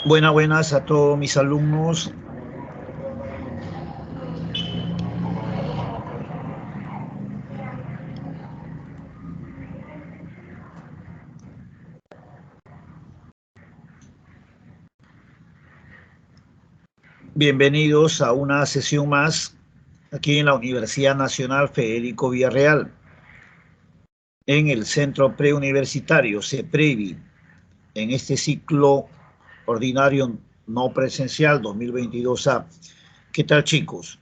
Buenas a todos mis alumnos. Bienvenidos a una sesión más aquí en la Universidad Nacional Federico Villarreal, en el Centro Preuniversitario, CEPREVI, en este ciclo ordinario no presencial 2022A. ¿Qué tal, chicos?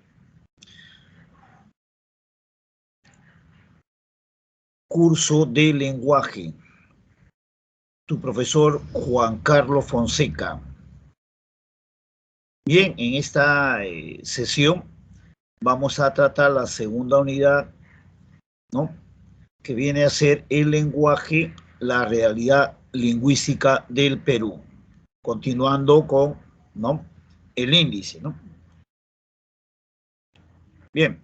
Curso de lenguaje. Tu profesor Juan Carlos Fonseca. Bien, en esta sesión vamos a tratar la segunda unidad, ¿no?, que viene a ser el lenguaje, la realidad lingüística del Perú. Continuando con, ¿no?, el índice, ¿no? Bien,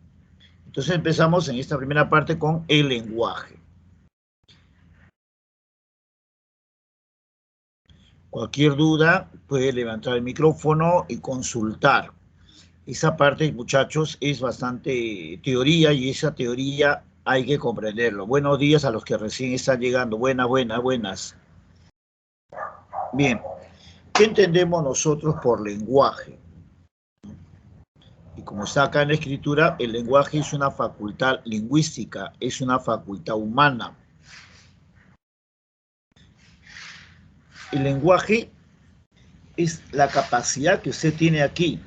entonces empezamos en esta primera parte con el lenguaje. Cualquier duda puede levantar el micrófono y consultar. Esa parte, muchachos, es bastante teoría y esa teoría hay que comprenderlo. Buenos días a los que recién están llegando. Buenas. Bien, ¿qué entendemos nosotros por lenguaje? Y como está acá en la escritura, el lenguaje es una facultad lingüística, es una facultad humana. El lenguaje es la capacidad que usted tiene aquí.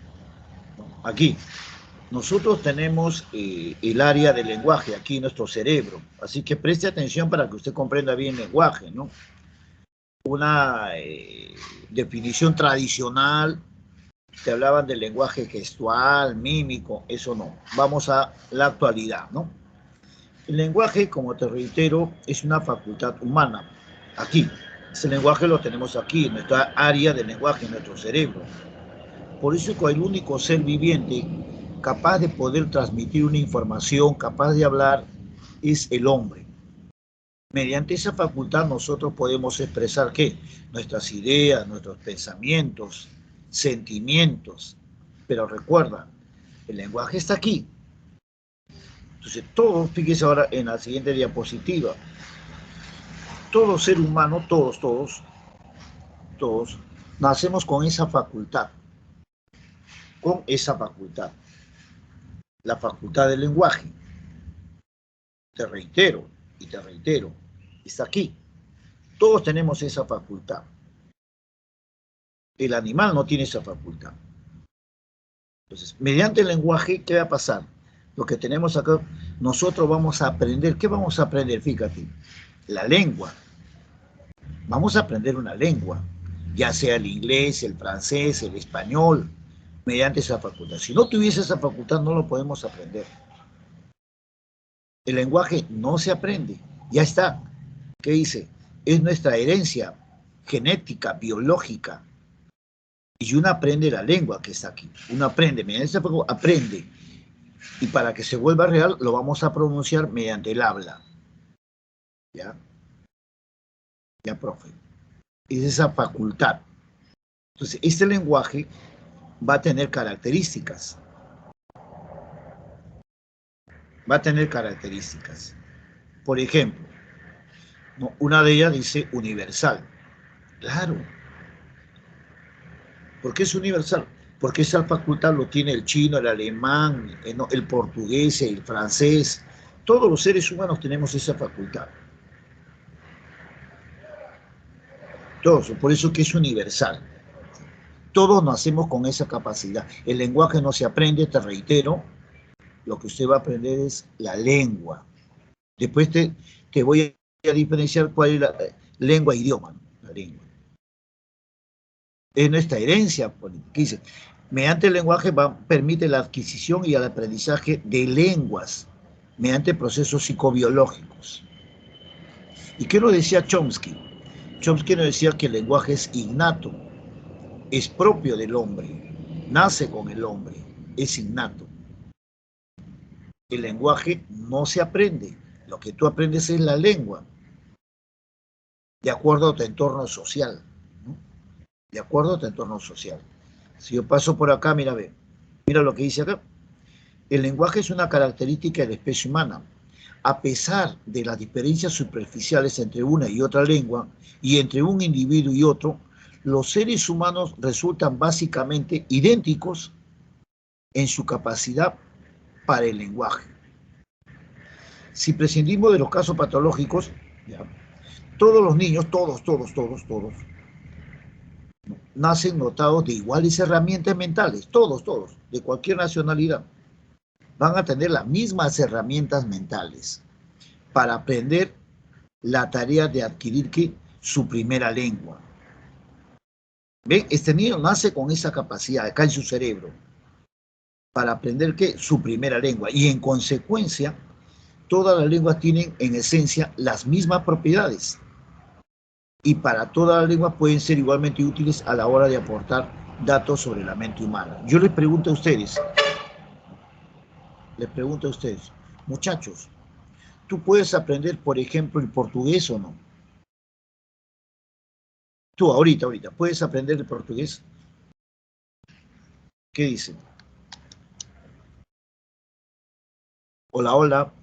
Nosotros tenemos el área del lenguaje aquí en nuestro cerebro, así que preste atención para que usted comprenda bien el lenguaje, ¿no? Una definición tradicional, te hablaban del lenguaje gestual, mímico, eso no. Vamos a la actualidad, ¿no? El lenguaje, como te reitero, es una facultad humana. Aquí, ese lenguaje lo tenemos aquí, en nuestra área del lenguaje, en nuestro cerebro. Por eso el único ser viviente capaz de poder transmitir una información, capaz de hablar, es el hombre. Mediante esa facultad nosotros podemos expresar ¿qué? Nuestras ideas, nuestros pensamientos, sentimientos. Pero recuerda, el lenguaje está aquí. Entonces, todos, fíjese ahora en la siguiente diapositiva, todo ser humano, todos, nacemos con esa facultad, la facultad del lenguaje. Te reitero, está aquí. Todos tenemos esa facultad. El animal no tiene esa facultad. Entonces, mediante el lenguaje, ¿qué va a pasar? Lo que tenemos acá, nosotros vamos a aprender. ¿Qué vamos a aprender? Fíjate, la lengua. Vamos a aprender una lengua, ya sea el inglés, el francés, el español, mediante esa facultad. Si no tuviese esa facultad, no lo podemos aprender. El lenguaje no se aprende, ya está. ¿Qué dice? Es nuestra herencia genética, biológica. Y uno aprende la lengua que está aquí. Uno aprende, mediante esa facultad, aprende. Y para que se vuelva real, lo vamos a pronunciar mediante el habla. ¿Ya? Ya, profe. Es esa facultad. Entonces, este lenguaje va a tener características. Por ejemplo, una de ellas dice universal. Claro. ¿Por qué es universal? Porque esa facultad lo tiene el chino, el alemán, el portugués, el francés. Todos los seres humanos tenemos esa facultad. Todos, por eso que es universal. Todos nacemos con esa capacidad. El lenguaje no se aprende, te reitero. Lo que usted va a aprender es la lengua. Después te voy a diferenciar cuál es la lengua e idioma, ¿no? La lengua. Es nuestra herencia, que dice, mediante el lenguaje permite la adquisición y el aprendizaje de lenguas mediante procesos psicobiológicos. ¿Y qué nos decía Chomsky? Chomsky nos decía que el lenguaje es innato, es propio del hombre, nace con el hombre, es innato. El lenguaje no se aprende, lo que tú aprendes es la lengua, de acuerdo a tu entorno social, ¿no? de acuerdo a tu entorno social. Si yo paso por acá, mira, ve, mira lo que dice acá. El lenguaje es una característica de la especie humana. A pesar de las diferencias superficiales entre una y otra lengua y entre un individuo y otro, los seres humanos resultan básicamente idénticos en su capacidad para el lenguaje. Si prescindimos de los casos patológicos, ya, todos los niños, todos, nacen dotados de iguales herramientas mentales, todos, de cualquier nacionalidad. Van a tener las mismas herramientas mentales para aprender la tarea de adquirir ¿qué? Su primera lengua. ¿Ven? Este niño nace con esa capacidad acá en su cerebro para aprender ¿qué? Su primera lengua. Y en consecuencia, todas las lenguas tienen en esencia las mismas propiedades. Y para todas las lenguas pueden ser igualmente útiles a la hora de aportar datos sobre la mente humana. Yo les pregunto a ustedes, muchachos, ¿tú puedes aprender, por ejemplo, el portugués o no? Tú, ahorita, ¿puedes aprender el portugués? ¿Qué dicen? Hola, hola.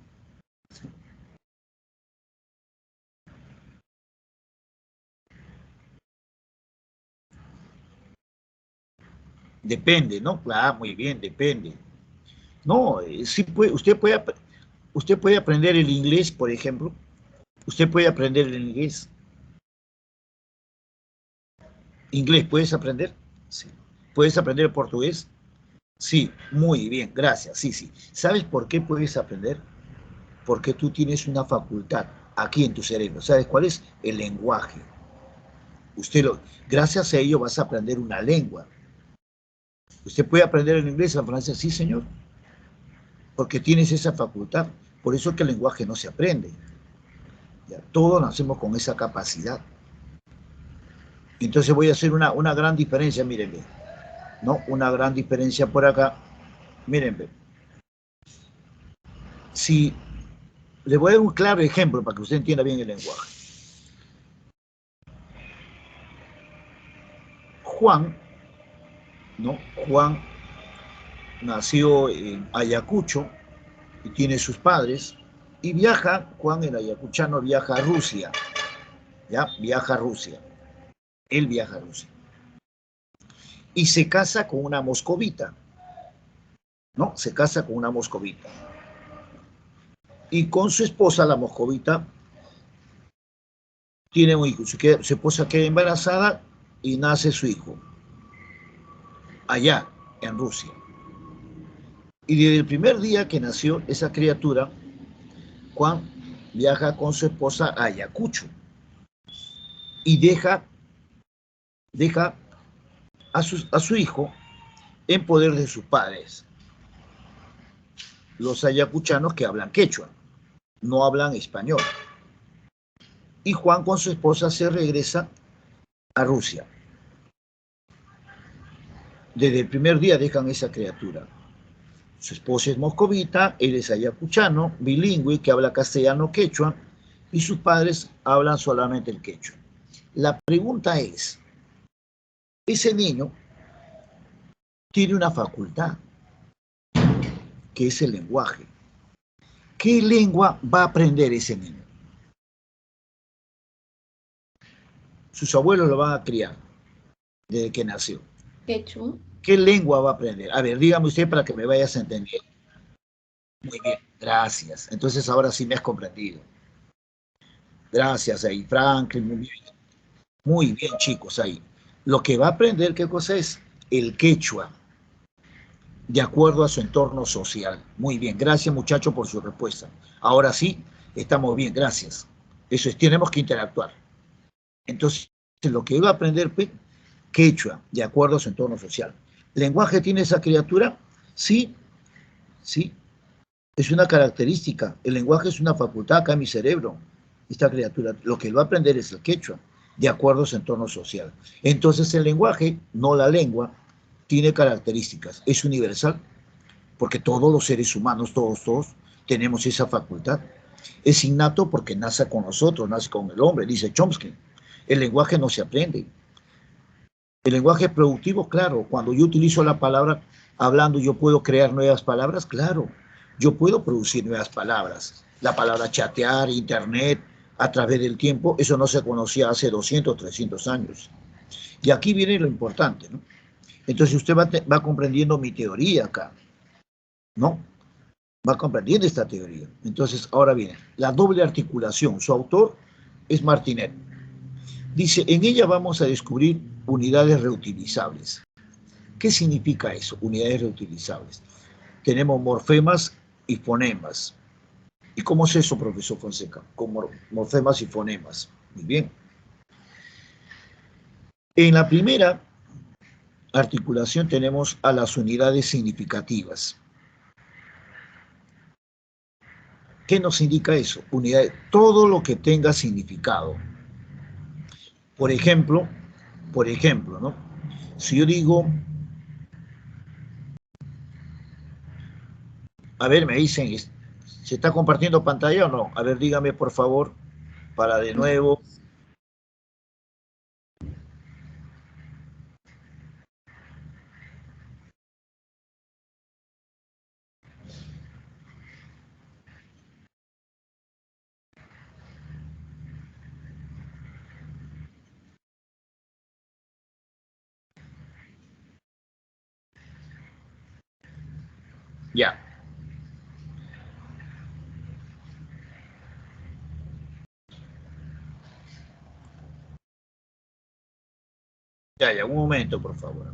Depende, ¿no? Claro, muy bien, depende. No, sí puede, usted puede aprender el inglés, por ejemplo. Usted puede aprender el inglés. ¿Inglés puedes aprender? Sí. ¿Puedes aprender el portugués? Sí, muy bien, gracias. Sí, sí. ¿Sabes por qué puedes aprender? Porque tú tienes una facultad aquí en tu cerebro. ¿Sabes cuál es? El lenguaje. Gracias a ello vas a aprender una lengua. ¿Usted puede aprender el inglés, el francés? Sí, señor. Porque tienes esa facultad. Por eso es que el lenguaje no se aprende. ¿Ya? Todos nacemos con esa capacidad. Entonces voy a hacer una gran diferencia, mírenme. ¿No? Una gran diferencia por acá. Mírenme. Si le voy a dar un claro ejemplo para que usted entienda bien el lenguaje. Juan, ¿no? Juan nació en Ayacucho y tiene sus padres y viaja, Juan el ayacuchano viaja a Rusia, ¿ya? Viaja a Rusia, él viaja a Rusia y se casa con una moscovita, ¿no? Se casa con una moscovita y con su esposa, la moscovita, tiene un hijo, su esposa queda embarazada y nace su hijo, allá en Rusia. Y desde el primer día que nació esa criatura, Juan viaja con su esposa a Ayacucho y deja a su hijo en poder de sus padres, los ayacuchanos que hablan quechua, no hablan español. Y Juan con su esposa se regresa a Rusia. Desde el primer día dejan esa criatura. Su esposa es moscovita, él es ayacuchano, bilingüe, que habla castellano quechua, y sus padres hablan solamente el quechua. La pregunta es, ese niño tiene una facultad, que es el lenguaje. ¿Qué lengua va a aprender ese niño? Sus abuelos lo van a criar desde que nació. Quechua. ¿Qué lengua va a aprender? A ver, dígame usted para que me vayas a entender. Muy bien, gracias. Entonces ahora sí me has comprendido. Gracias ahí, Franklin, muy bien. Muy bien, chicos, ahí. Lo que va a aprender, ¿qué cosa es? El quechua, de acuerdo a su entorno social. Muy bien, gracias muchachos por su respuesta. Ahora sí, estamos bien, gracias. Eso es, tenemos que interactuar. Entonces, lo que va a aprender, quechua, de acuerdo a su entorno social. ¿Lenguaje tiene esa criatura? Sí, sí, es una característica. El lenguaje es una facultad acá en mi cerebro. Esta criatura, lo que va a aprender es el quechua, de acuerdo a su entorno social. Entonces el lenguaje, no la lengua, tiene características. Es universal, porque todos los seres humanos, todos, tenemos esa facultad. Es innato porque nace con nosotros, nace con el hombre, dice Chomsky. El lenguaje no se aprende. El lenguaje es productivo, claro. Cuando yo utilizo la palabra hablando, yo puedo crear nuevas palabras, claro. Yo puedo producir nuevas palabras. La palabra chatear, internet, a través del tiempo, eso no se conocía hace 200, 300 años. Y aquí viene lo importante, ¿no? Entonces usted va comprendiendo mi teoría acá, ¿no? Va comprendiendo esta teoría. Entonces, ahora viene, la doble articulación. Su autor es Martinet. Dice, en ella vamos a descubrir unidades reutilizables. ¿Qué significa eso? Unidades reutilizables. Tenemos morfemas y fonemas. ¿Y cómo es eso, profesor Fonseca? Con morfemas y fonemas. Muy bien. En la primera articulación tenemos a las unidades significativas. ¿Qué nos indica eso? Unidades, todo lo que tenga significado. Por ejemplo, ¿no? Si yo digo, a ver, me dicen, ¿se está compartiendo pantalla o no? A ver, dígame por favor, para de nuevo. Ya. Ya, un momento, por favor.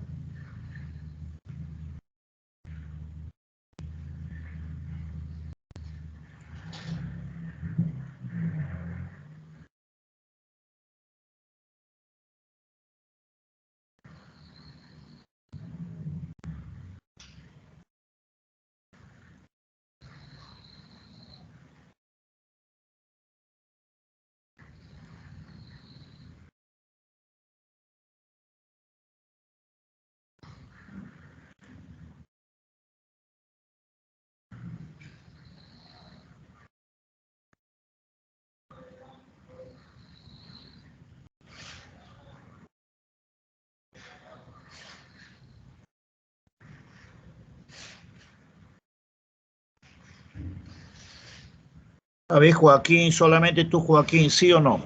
A ver, Joaquín, solamente tú, Joaquín, ¿sí o no?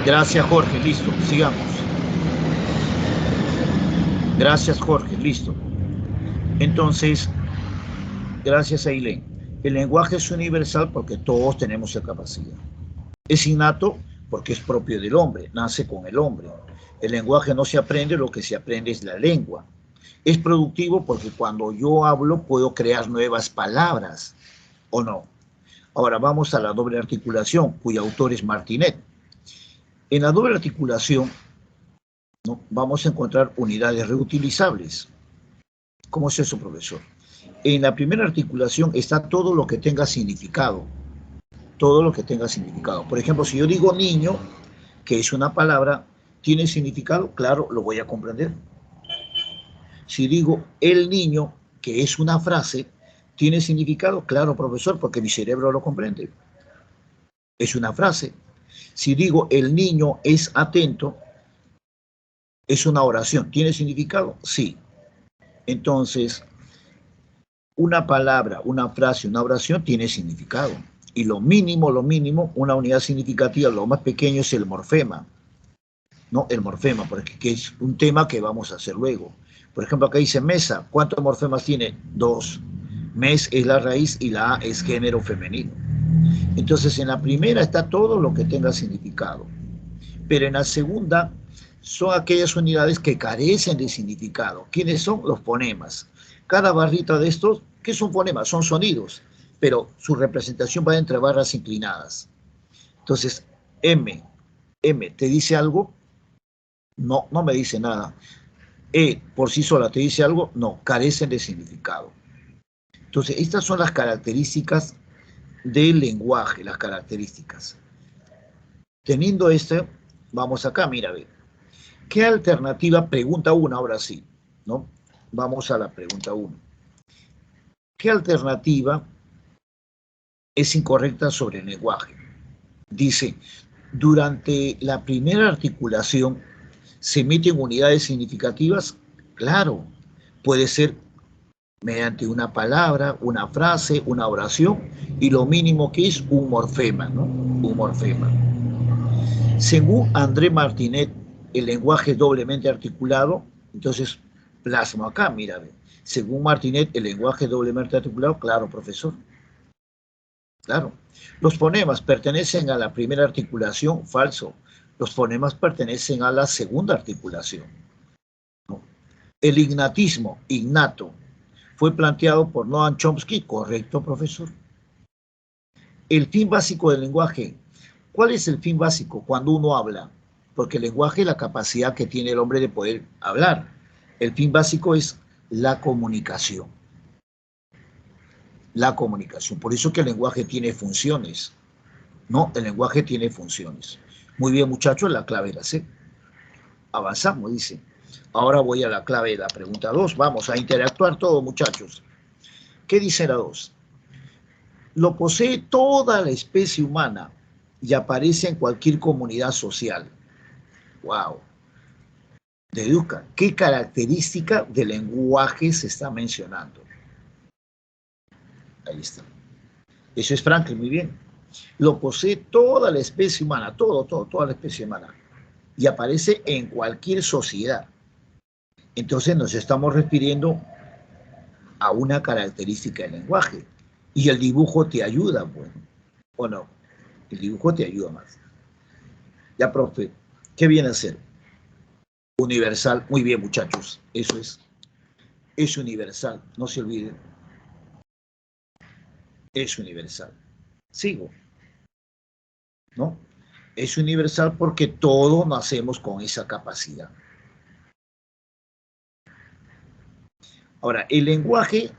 Gracias, Jorge, listo, sigamos. Gracias, Jorge, listo. Entonces, gracias, Ailén. El lenguaje es universal porque todos tenemos esa capacidad. Es innato porque es propio del hombre, nace con el hombre. El lenguaje no se aprende, lo que se aprende es la lengua. Es productivo porque cuando yo hablo puedo crear nuevas palabras, ¿o no? Ahora vamos a la doble articulación, cuyo autor es Martinet. En la doble articulación, ¿no?, vamos a encontrar unidades reutilizables. ¿Cómo es eso, profesor? En la primera articulación está todo lo que tenga significado. Todo lo que tenga significado. Por ejemplo, si yo digo niño, que es una palabra, ¿tiene significado? Claro, lo voy a comprender. Si digo el niño, que es una frase, ¿tiene significado? Claro, profesor, porque mi cerebro lo comprende. Es una frase. Si digo el niño es atento, es una oración. ¿Tiene significado? Sí. Entonces, una palabra, una frase, una oración tiene significado. Y lo mínimo, una unidad significativa, lo más pequeño es el morfema. ¿No? El morfema, porque que es un tema que vamos a hacer luego. Por ejemplo, acá dice mesa. ¿Cuántos morfemas tiene? 2. Mes es la raíz y la A es género femenino. Entonces, en la primera está todo lo que tenga significado. Pero en la segunda son aquellas unidades que carecen de significado. ¿Quiénes son? Los fonemas. Cada barrita de estos, ¿qué son fonemas? Son sonidos, pero su representación va entre barras inclinadas. Entonces, M, ¿te dice algo? No, no me dice nada. Por sí sola, ¿te dice algo? No, carecen de significado. Entonces, estas son las características del lenguaje, las características. Teniendo esto, vamos acá, mira, ve. ¿Qué alternativa? Pregunta 1, ahora sí, ¿no? Vamos a la pregunta 1. ¿Qué alternativa es incorrecta sobre el lenguaje? Dice, Durante la primera articulación, ¿se emiten unidades significativas? Claro, puede ser mediante una palabra, una frase, una oración, y lo mínimo que es un morfema, ¿no? Un morfema. Según André Martinet, el lenguaje es doblemente articulado, entonces plasmo acá, mira, según Martinet, el lenguaje es doblemente articulado, claro, profesor, claro. Los fonemas pertenecen a la primera articulación, falso. Los fonemas pertenecen a la segunda articulación, ¿no? El ignatismo, innato, fue planteado por Noam Chomsky, correcto, profesor. El fin básico del lenguaje. ¿Cuál es el fin básico cuando uno habla? Porque el lenguaje es la capacidad que tiene el hombre de poder hablar. El fin básico es la comunicación. La comunicación. Por eso que el lenguaje tiene funciones. No, el lenguaje tiene funciones. Muy bien, muchachos, la clave la sé. Avanzamos, dice. Ahora voy a la clave de la pregunta 2. Vamos a interactuar todos, muchachos. ¿Qué dice la 2? Lo posee toda la especie humana y aparece en cualquier comunidad social. Wow. Deduzca, ¿qué característica del lenguaje se está mencionando? Ahí está. Eso es Franklin, muy bien. Lo posee toda la especie humana, toda la especie humana. Y aparece en cualquier sociedad. Entonces nos estamos refiriendo a una característica del lenguaje. Y el dibujo te ayuda, bueno, o no. El dibujo te ayuda más. Ya, profe, ¿qué viene a ser? Universal. Muy bien, muchachos. Eso es. Es universal. No se olviden. Es universal. Sigo, ¿no? Es universal porque todos nacemos con esa capacidad. Ahora, el lenguaje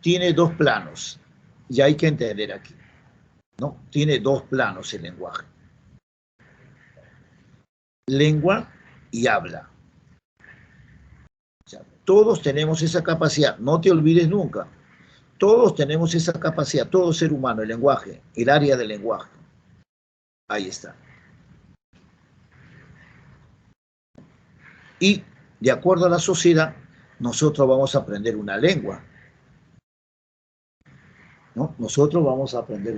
tiene dos planos. Y hay que entender aquí, ¿no? Tiene dos planos el lenguaje. Lengua y habla. O sea, todos tenemos esa capacidad. No te olvides nunca. Todos tenemos esa capacidad. Todo ser humano, el lenguaje, el área del lenguaje. Ahí está. Y de acuerdo a la sociedad, nosotros vamos a aprender una lengua, ¿no? Nosotros vamos a aprender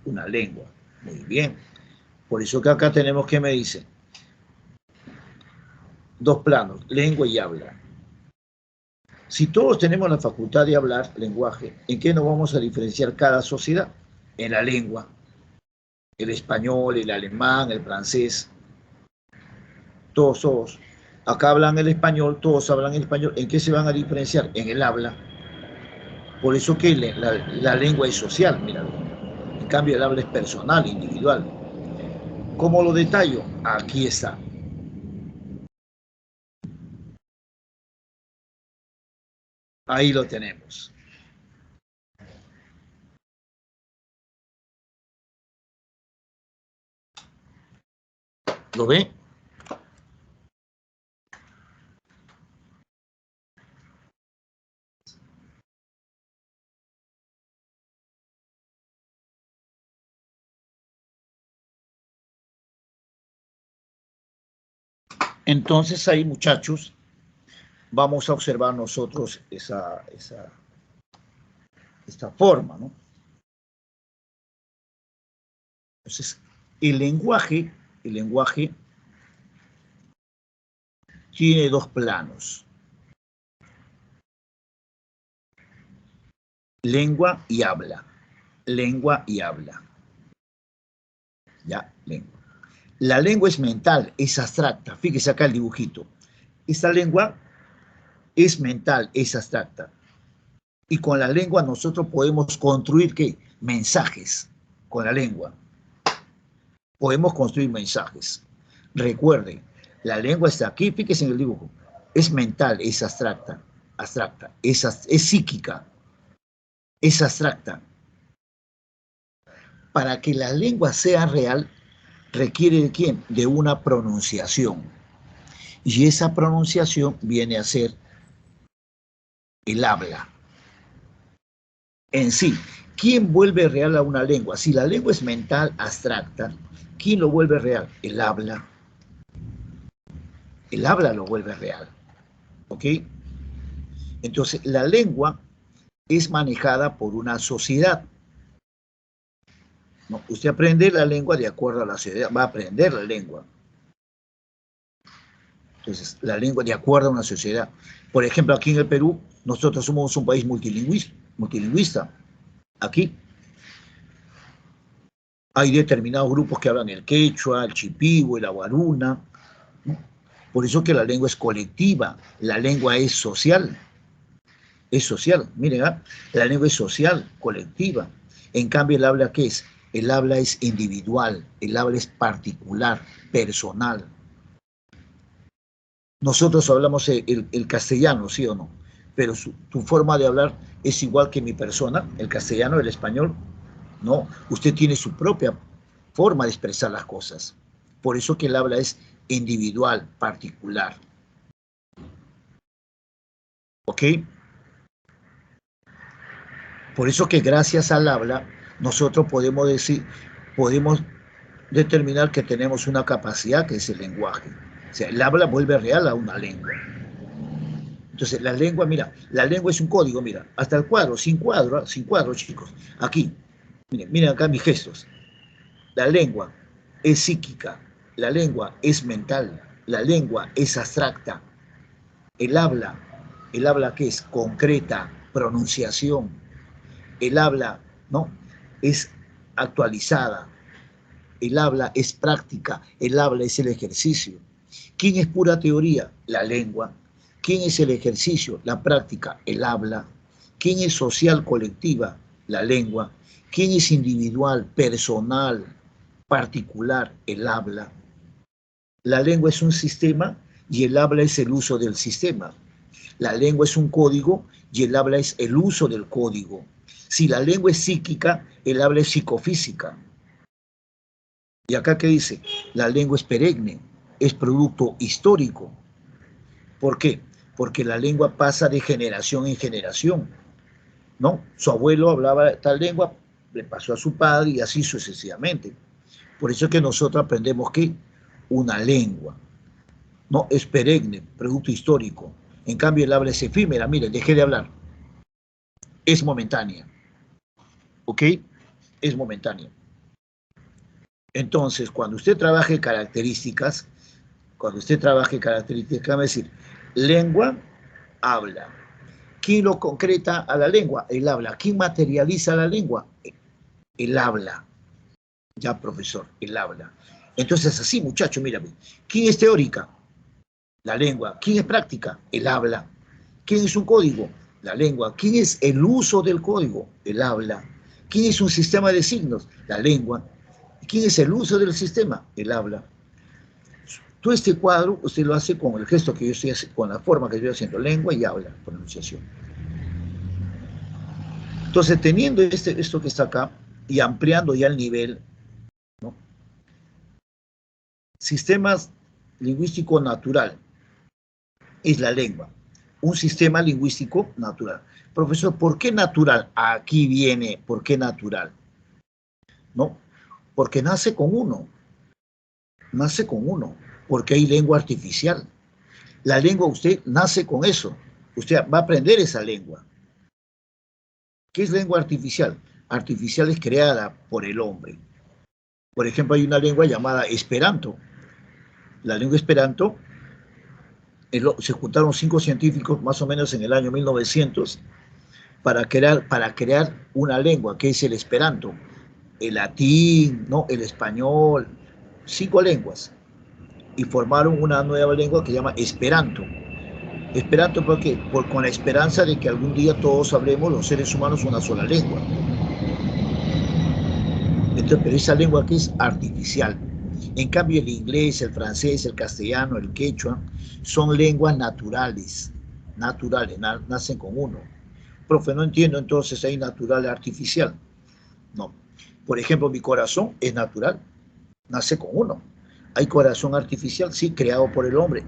una lengua. Muy bien. Por eso que acá tenemos que me dice dos planos, lengua y habla. Si todos tenemos la facultad de hablar lenguaje, ¿en qué nos vamos a diferenciar cada sociedad? En la lengua. El español, el alemán, el francés, todos. Acá hablan el español, todos hablan el español. ¿En qué se van a diferenciar? En el habla. Por eso que la lengua es social, mira. En cambio, el habla es personal, individual. ¿Cómo lo detallo? Aquí está. Ahí lo tenemos. ¿Lo ve? Entonces ahí, muchachos, vamos a observar nosotros esta forma, ¿no? Entonces, el lenguaje tiene dos planos, lengua y habla, lengua y habla, ya, lengua. La lengua es mental, es abstracta, fíjese acá el dibujito. Esta lengua es mental, es abstracta. Y con la lengua nosotros podemos construir, ¿qué? Mensajes, con la lengua. Podemos construir mensajes. Recuerden, la lengua está aquí, fíjense en el dibujo. Es mental, es abstracta, es psíquica, es abstracta. Para que la lengua sea real, requiere de quién? De una pronunciación. Y esa pronunciación viene a ser el habla. En sí, ¿quién vuelve real a una lengua? Si la lengua es mental, abstracta, ¿Quién lo vuelve real? El habla. El habla lo vuelve real. ¿Ok? Entonces, la lengua es manejada por una sociedad. ¿No? Usted aprende la lengua de acuerdo a la sociedad, va a aprender la lengua. Entonces, la lengua de acuerdo a una sociedad. Por ejemplo, aquí en el Perú, nosotros somos un país multilingüista. Aquí hay determinados grupos que hablan el quechua, el chipigüe, la guaruna. ¿No? Por eso que la lengua es colectiva, la lengua es social. Es social, miren, ¿eh? La lengua es social, colectiva. En cambio, el habla, ¿qué es? El habla es individual, el habla es particular, personal. Nosotros hablamos el castellano, ¿sí o no? Pero tu forma de hablar es igual que mi persona, el castellano, el español. No, usted tiene su propia forma de expresar las cosas. Por eso que el habla es individual, particular. ¿Ok? Por eso que gracias al habla, nosotros podemos decir, podemos determinar que tenemos una capacidad que es el lenguaje. O sea, el habla vuelve real a una lengua. Entonces, la lengua, mira, la lengua es un código, mira, hasta el cuadro, sin cuadro, chicos. Aquí, miren acá mis gestos. La lengua es psíquica, la lengua es mental, la lengua es abstracta. El habla, el habla que es concreta, pronunciación. El habla, ¿no? Es actualizada. El habla es práctica, el habla es el ejercicio. ¿Quién es pura teoría? La lengua. ¿Quién es el ejercicio? La práctica, el habla. ¿Quién es social colectiva? La lengua. ¿Quién es individual, personal, particular? El habla. La lengua es un sistema y el habla es el uso del sistema. La lengua es un código y el habla es el uso del código. Si la lengua es psíquica, el habla es psicofísica. Y acá que dice, la lengua es perenne, es producto histórico. ¿Por qué? Porque la lengua pasa de generación en generación, ¿no? Su abuelo hablaba tal lengua, le pasó a su padre y así sucesivamente. Por eso es que nosotros aprendemos que una lengua, ¿no? Es perenne, producto histórico. En cambio, el habla es efímera, mire, dejé de hablar. Es momentánea, ¿ok? Es momentánea. Entonces, cuando usted trabaje características, va a decir, lengua, habla. ¿Quién lo concreta a la lengua? El habla. ¿Quién materializa la lengua? El habla. Ya, profesor, el habla. Entonces, así, muchachos, mírame. ¿Quién es teórica? La lengua. ¿Quién es práctica? El habla. ¿Quién es un código? La lengua. ¿Quién es el uso del código? El habla. ¿Quién es un sistema de signos? La lengua. ¿Quién es el uso del sistema? El habla. Todo este cuadro usted lo hace con el gesto que yo estoy haciendo, con la forma que yo estoy haciendo, lengua y habla, pronunciación. Entonces, teniendo esto que está acá y ampliando ya el nivel, ¿no? Sistemas lingüístico natural es la lengua. Un sistema lingüístico natural. Profesor, ¿por qué natural? Aquí viene, ¿por qué natural? ¿No? Porque nace con uno. Nace con uno. Porque hay lengua artificial. La lengua, usted nace con eso. Usted va a aprender esa lengua. ¿Qué es lengua artificial? Artificial es creada por el hombre. Por ejemplo, hay una lengua llamada Esperanto. La lengua Esperanto, se juntaron 5 científicos más o menos en el año 1900 para crear una lengua que es el Esperanto. El latín, ¿no? El español, 5 lenguas. Y formaron una nueva lengua que se llama Esperanto. Esperanto, ¿por qué? Con la esperanza de que algún día todos hablemos, los seres humanos, una sola lengua. Entonces, pero esa lengua aquí es artificial. En cambio, el inglés, el francés, el castellano, el quechua, son lenguas naturales. Naturales, nacen con uno. Profe, no entiendo, entonces hay natural y artificial. No. Por ejemplo, mi corazón es natural, nace con uno. Hay corazón artificial, sí, creado por el hombre.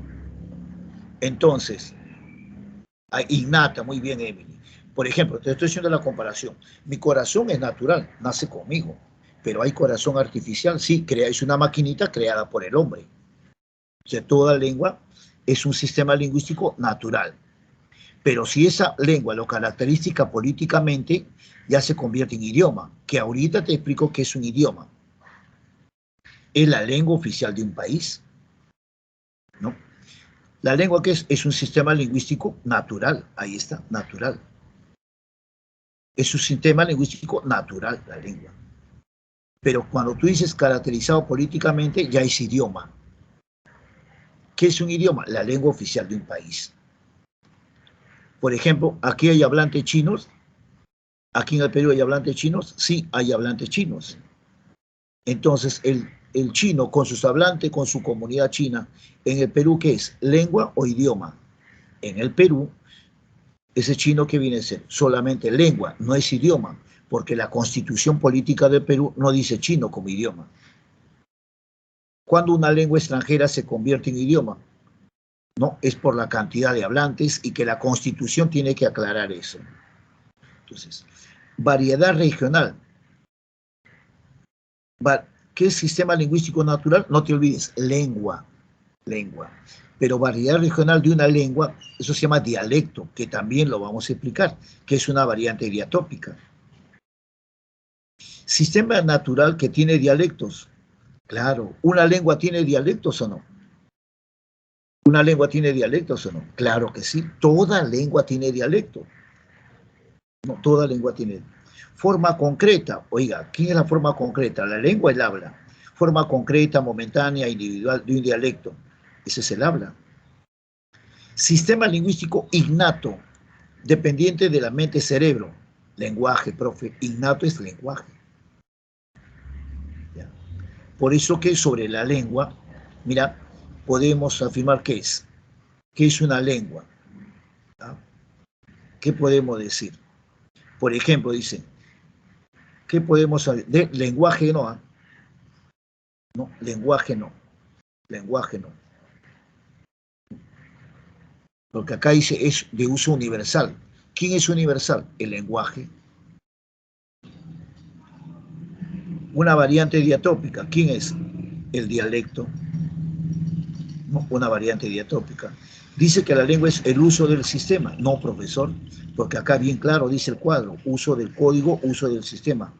Entonces, hay innata, muy bien, Emily. Por ejemplo, te estoy haciendo la comparación. Mi corazón es natural, nace conmigo. pero hay corazón artificial, sí, es una maquinita creada por el hombre. O sea, toda lengua es un sistema lingüístico natural. Pero si esa lengua lo caracteriza políticamente, ya se convierte en idioma, que ahorita te explico qué es un idioma. Es la lengua oficial de un país, ¿no? La lengua que es un sistema lingüístico natural, ahí está, natural. Es un sistema lingüístico natural, la lengua. Pero cuando tú dices caracterizado políticamente, ya es idioma. ¿Qué es un idioma? La lengua oficial de un país. Por ejemplo, aquí hay hablantes chinos. Aquí en el Perú hay hablantes chinos. Sí, hay hablantes chinos. Entonces, el chino con sus hablantes, con su comunidad china, en el Perú, ¿qué es? ¿Lengua o idioma? En el Perú, ese chino que viene a ser solamente lengua, no es idioma, porque la constitución política del Perú no dice chino como idioma. Cuando una lengua extranjera se convierte en idioma, no, es por la cantidad de hablantes y que la constitución tiene que aclarar eso. Entonces, variedad regional. ¿Qué es sistema lingüístico natural? No te olvides, lengua. Pero variedad regional de una lengua, eso se llama dialecto, que también lo vamos a explicar, que es una variante diatópica. Sistema natural que tiene dialectos. Claro, ¿una lengua tiene dialectos o no? ¿Una lengua tiene dialectos o no? Claro que sí, toda lengua tiene dialecto. No, toda lengua tiene. Forma concreta, oiga, ¿qué es la forma concreta? La lengua es el habla. Forma concreta, momentánea, individual de un dialecto. Ese es el habla. Sistema lingüístico innato, dependiente de la mente-cerebro. Lenguaje, profe, innato es lenguaje. ¿Ya? Por eso que sobre la lengua, mira, podemos afirmar qué es una lengua. ¿Ya? ¿Qué podemos decir? Por ejemplo, dice, ¿qué podemos saber? De lenguaje no, ¿eh? No, lenguaje no, lenguaje no. Lo que acá dice es de uso universal. ¿Quién es universal? El lenguaje. Una variante diatópica. ¿Quién es? El dialecto. No, una variante diatópica. Dice que la lengua es el uso del sistema. No, profesor, porque acá bien claro dice el cuadro, uso del código, uso del sistema.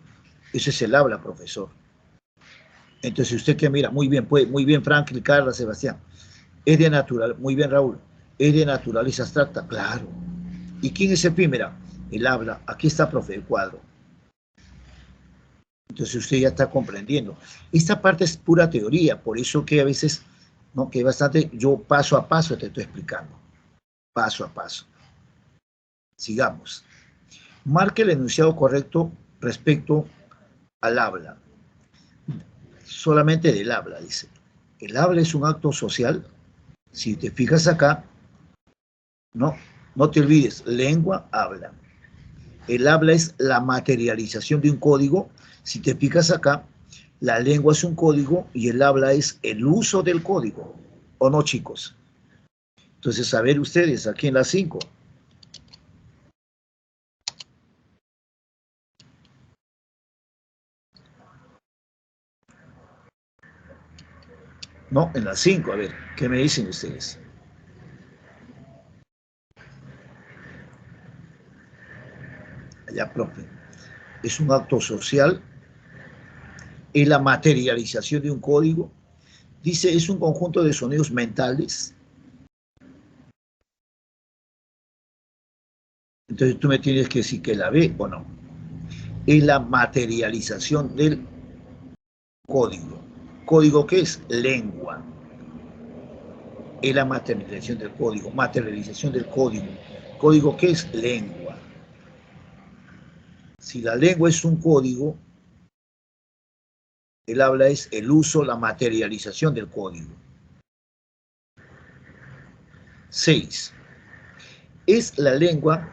Ese es el habla, profesor. Entonces, usted que mira, muy bien, Franklin, Carla, Sebastián. Es de natural, muy bien, Raúl. Es de naturaleza abstracta, claro. ¿Y quién es el primero? El habla. Aquí está, profe, el cuadro. Entonces usted ya está comprendiendo. Esta parte es pura teoría, por eso que a veces, ¿no? Que bastante, yo paso a paso te estoy explicando. Paso a paso. Sigamos. Marque el enunciado correcto respecto al habla. Solamente del habla, dice. El habla es un acto social. Si te fijas acá, no, no te olvides, lengua, habla. El habla es la materialización de un código. Si te fijas acá, la lengua es un código y el habla es el uso del código. ¿O no, chicos? Entonces, a ver ustedes, aquí en las 5. No, en las 5, a ver, ¿qué me dicen ustedes? Allá, profe. Es un acto social, es la materialización de un código. Dice, es un conjunto de sonidos mentales. Entonces tú me tienes que decir que la ve o no. Es la materialización del código. ¿Código qué es? Lengua. Es la materialización del código. Materialización del código. ¿Código qué es? Lengua. Si la lengua es un código, el habla es el uso, la materialización del código. 6. Es la lengua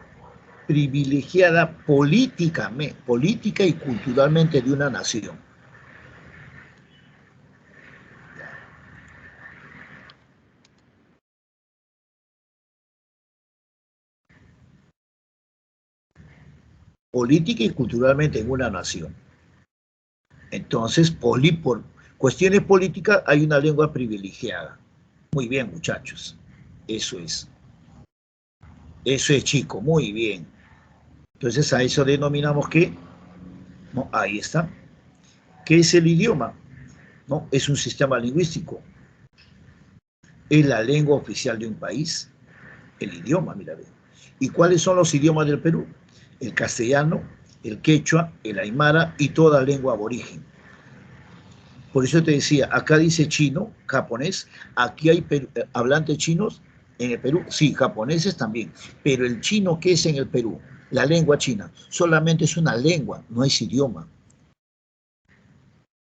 privilegiada políticamente, política y culturalmente de una nación. Política y culturalmente en una nación. Entonces, por cuestiones políticas hay una lengua privilegiada. Muy bien, muchachos. Eso es. Eso es, chico. Muy bien. Entonces, a eso denominamos que, no, ahí está. ¿Qué es el idioma? No, es un sistema lingüístico. Es la lengua oficial de un país. El idioma, mira. ¿Y cuáles son los idiomas del Perú? El castellano, el quechua, el aymara y toda lengua aborigen. Por eso te decía, acá dice chino, japonés, aquí hay hablantes chinos en el Perú, sí, japoneses también, pero el chino que es en el Perú, la lengua china, solamente es una lengua, no es idioma.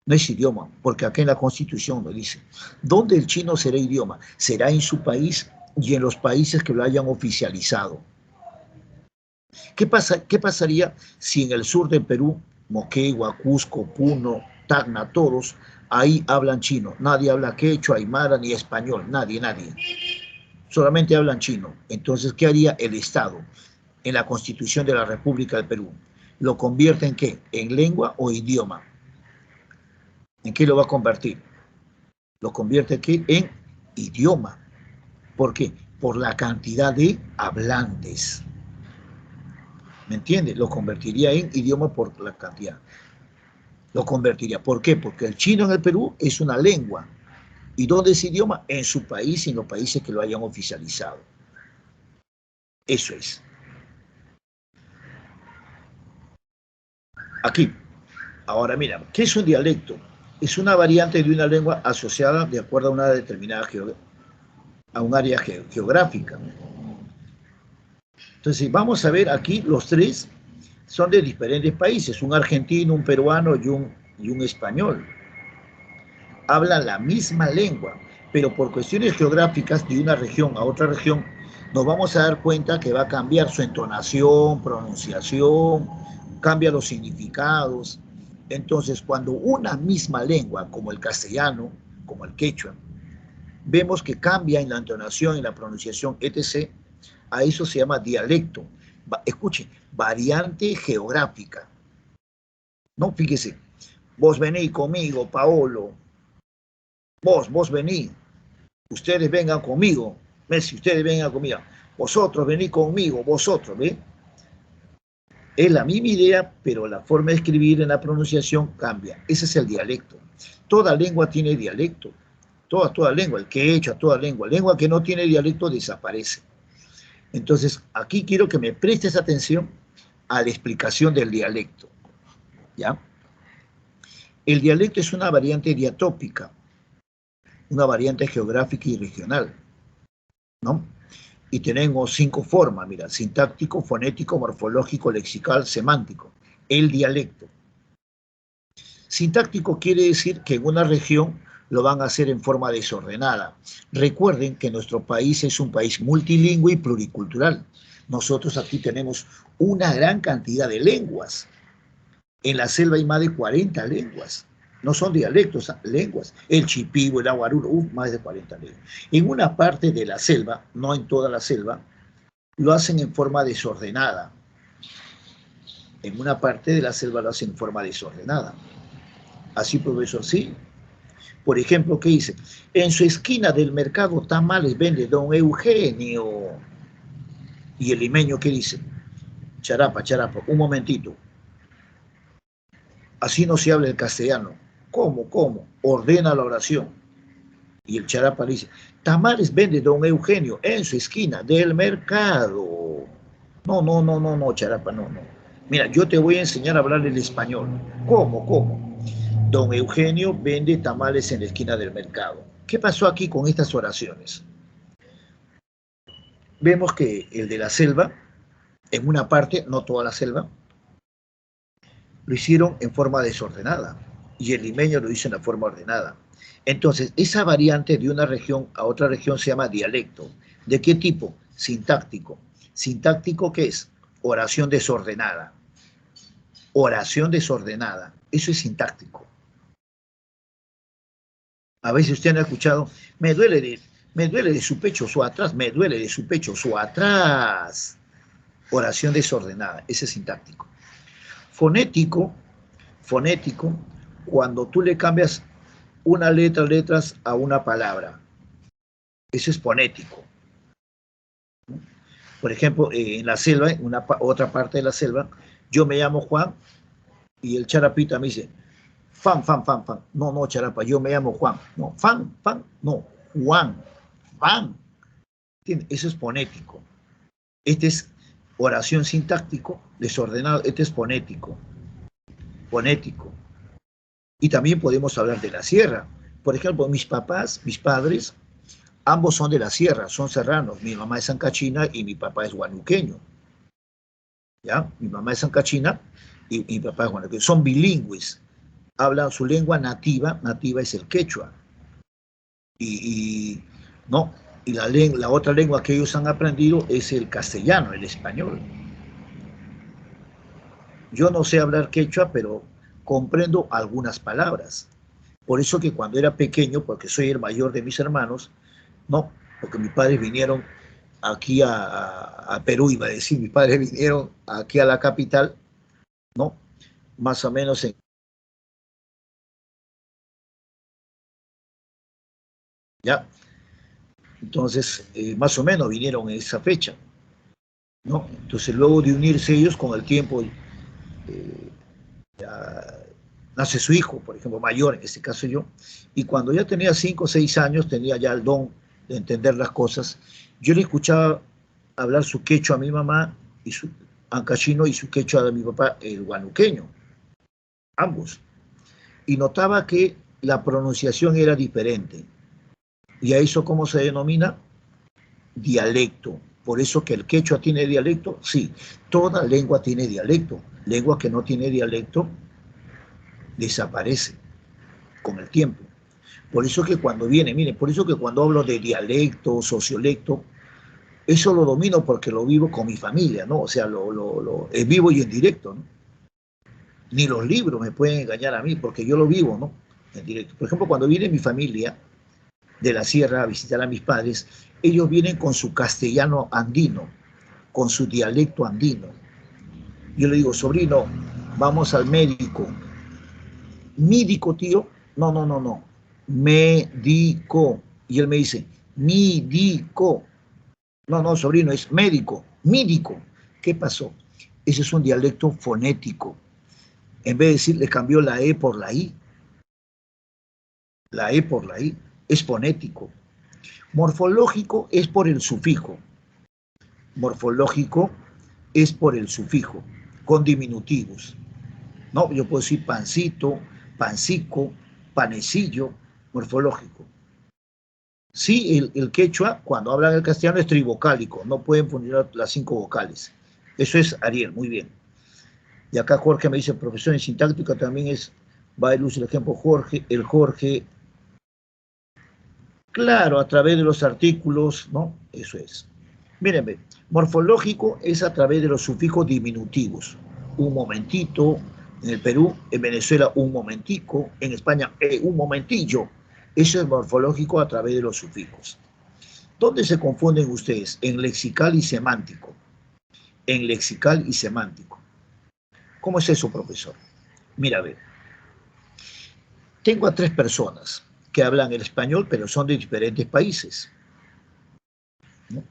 No es idioma, porque acá en la Constitución lo dice. ¿Dónde el chino será idioma? Será en su país y en los países que lo hayan oficializado. ¿Qué pasaría si en el sur del Perú, Moquegua, Cusco, Puno, Tacna, todos, ahí hablan chino? Nadie habla quechua, aymara ni español, nadie. Solamente hablan chino. Entonces, ¿qué haría el Estado en la Constitución de la República del Perú? ¿Lo convierte en qué? ¿En lengua o idioma? ¿En qué lo va a convertir? Lo convierte aquí en idioma. ¿Por qué? Por la cantidad de hablantes. ¿Me entiendes? Lo convertiría en idioma por la cantidad. Lo convertiría. ¿Por qué? Porque el chino en el Perú es una lengua. ¿Y dónde es idioma? En su país y en los países que lo hayan oficializado. Eso es. Aquí. Ahora mira, ¿qué es un dialecto? Es una variante de una lengua asociada de acuerdo a una determinada a un área geográfica. Entonces, vamos a ver aquí los tres son de diferentes países, un argentino, un peruano y un español. Hablan la misma lengua, pero por cuestiones geográficas de una región a otra región, nos vamos a dar cuenta que va a cambiar su entonación, pronunciación, cambia los significados. Entonces, cuando una misma lengua, como el castellano, como el quechua, vemos que cambia en la entonación, en la pronunciación, etc., a eso se llama dialecto. Escuchen, variante geográfica. No, fíjese, vos venís conmigo, Paolo, vos venís, ustedes vengan conmigo, Messi, ustedes vengan conmigo, vosotros venís conmigo, vosotros, ¿ves? Es la misma idea, pero la forma de escribir en la pronunciación cambia. Ese es el dialecto. Toda lengua tiene dialecto. Toda lengua, el quechua, toda lengua que no tiene dialecto desaparece. Entonces, aquí quiero que me prestes atención a la explicación del dialecto. ¿Ya? El dialecto es una variante diatópica, una variante geográfica y regional, ¿no? Y tenemos 5 formas, mira, sintáctico, fonético, morfológico, lexical, semántico. El dialecto. Sintáctico quiere decir que en una región lo van a hacer en forma desordenada. Recuerden que nuestro país es un país multilingüe y pluricultural. Nosotros aquí tenemos una gran cantidad de lenguas. En la selva hay más de 40 lenguas. No son dialectos, lenguas. El chipivo, el aguaruro, más de 40 lenguas. En una parte de la selva, no en toda la selva, lo hacen en forma desordenada. En una parte de la selva lo hacen en forma desordenada. Así, profesor, sí. Por ejemplo, ¿qué dice? En su esquina del mercado tamales vende don Eugenio. Y el limeño, ¿qué dice? Charapa, un momentito. Así no se habla el castellano. ¿Cómo? Ordena la oración. Y el charapa le dice, tamales vende don Eugenio en su esquina del mercado. No, charapa, no. Mira, yo te voy a enseñar a hablar el español. ¿Cómo? Don Eugenio vende tamales en la esquina del mercado. ¿Qué pasó aquí con estas oraciones? Vemos que el de la selva, en una parte, no toda la selva, lo hicieron en forma desordenada y el limeño lo hizo en la forma ordenada. Entonces, esa variante de una región a otra región se llama dialecto. ¿De qué tipo? Sintáctico. ¿Sintáctico qué es? Oración desordenada. Oración desordenada. Eso es sintáctico. A veces usted ha escuchado, me duele de su pecho su atrás, me duele de su pecho su atrás. Oración desordenada, ese es sintáctico. Fonético, cuando tú le cambias una letra, letras a una palabra. Eso es fonético. Por ejemplo, en la selva, en otra parte de la selva, yo me llamo Juan y el charapita me dice, fan, fan, fan, fan. No, no, charapa, yo me llamo Juan. No, fan, fan, no, Juan, fan. Eso es fonético. Este es oración sintáctico, desordenado, este es fonético. Fonético. Y también podemos hablar de la sierra. Por ejemplo, mis papás, mis padres, ambos son de la sierra, son serranos. Mi mamá es sancachina y mi papá es huanuqueño. ¿Ya? Mi mamá es sancachina y mi papá es huanuqueño. Son bilingües. Hablan su lengua nativa, nativa es el quechua. No, y la otra lengua que ellos han aprendido es el castellano, el español. Yo no sé hablar quechua, pero comprendo algunas palabras. Por eso que cuando era pequeño, porque soy el mayor de mis hermanos, no, porque mis padres vinieron aquí a Perú, iba a decir, mis padres vinieron aquí a la capital, ¿no? Más o menos en... ¿Ya? Entonces, más o menos vinieron en esa fecha, ¿no? Entonces, luego de unirse ellos con el tiempo, ya nace su hijo, por ejemplo, mayor, en este caso yo, y cuando ya tenía 5 o 6 años, tenía ya el don de entender las cosas, yo le escuchaba hablar su quechua a mi mamá, y su ancachino, y su quechua de mi papá, el huanuqueño, ambos, y notaba que la pronunciación era diferente, y a eso, ¿cómo se denomina? Dialecto. Por eso que el quechua tiene dialecto, sí, toda lengua tiene dialecto. Lengua que no tiene dialecto desaparece con el tiempo. Por eso que cuando viene, miren, por eso que cuando hablo de dialecto, sociolecto, eso lo domino porque lo vivo con mi familia, ¿no? O sea, es vivo y en directo, ¿no? Ni los libros me pueden engañar a mí porque yo lo vivo, ¿no? En directo. Por ejemplo, cuando viene mi familia de la sierra a visitar a mis padres, ellos vienen con su castellano andino, con su dialecto andino. Yo le digo, sobrino, vamos al médico. ¿Mídico, tío? No, no, no, no. Médico. Y él me dice, mídico. No, no, sobrino, es médico. Mídico. ¿Qué pasó? Ese es un dialecto fonético. En vez de decir, le cambió la E por la I. La E por la I. Es fonético. Morfológico es por el sufijo. Morfológico es por el sufijo, con diminutivos. No, yo puedo decir pancito, pancico, panecillo, morfológico. Sí, el quechua, cuando hablan el castellano, es trivocálico, no pueden funcionar las 5 vocales. Eso es Ariel, muy bien. Y acá Jorge me dice, profesor en sintáctica también es, va a luz el ejemplo Jorge, el Jorge, claro, a través de los artículos, ¿no? Eso es. Mírenme, morfológico es a través de los sufijos diminutivos. Un momentito, en el Perú, en Venezuela, un momentico, en España, un momentillo. Eso es morfológico a través de los sufijos. ¿Dónde se confunden ustedes? En lexical y semántico. En lexical y semántico. ¿Cómo es eso, profesor? Mira, a ver. Tengo a 3 personas que hablan el español, pero son de diferentes países, ¿no?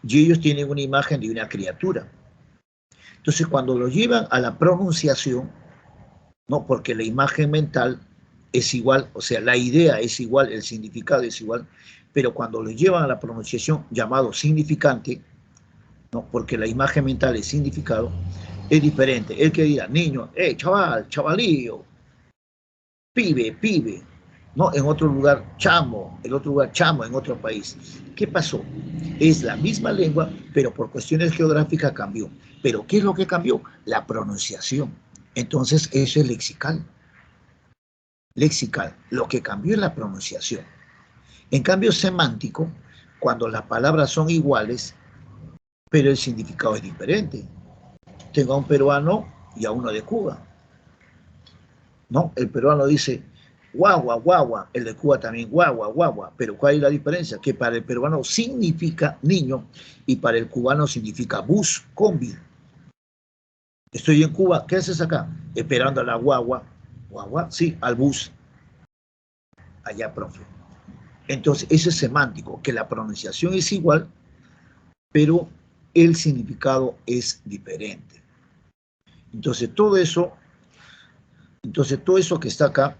Y ellos tienen una imagen de una criatura. Entonces, cuando lo llevan a la pronunciación, ¿no? Porque la imagen mental es igual, o sea, la idea es igual, el significado es igual, pero cuando lo llevan a la pronunciación llamado significante, ¿no? Porque la imagen mental es significado, es diferente. El que dirá, niño, chaval, chavalillo, pibe, pibe, ¿no? En otro lugar, chamo, en otro lugar, chamo, en otro país. ¿Qué pasó? Es la misma lengua, pero por cuestiones geográficas cambió. ¿Pero qué es lo que cambió? La pronunciación. Entonces, eso es lexical. Lexical. Lo que cambió es la pronunciación. En cambio, semántico, cuando las palabras son iguales, pero el significado es diferente. Tengo a un peruano y a uno de Cuba, ¿no? El peruano dice guagua, guagua, el de Cuba también guagua, guagua, pero ¿cuál es la diferencia? Que para el peruano significa niño y para el cubano significa bus, combi. Estoy en Cuba, ¿qué haces acá? Esperando a la guagua, Guagua, sí, al bus. Allá, profe. Entonces, eso es semántico, que la pronunciación es igual, pero el significado es diferente. Entonces, todo eso que está acá,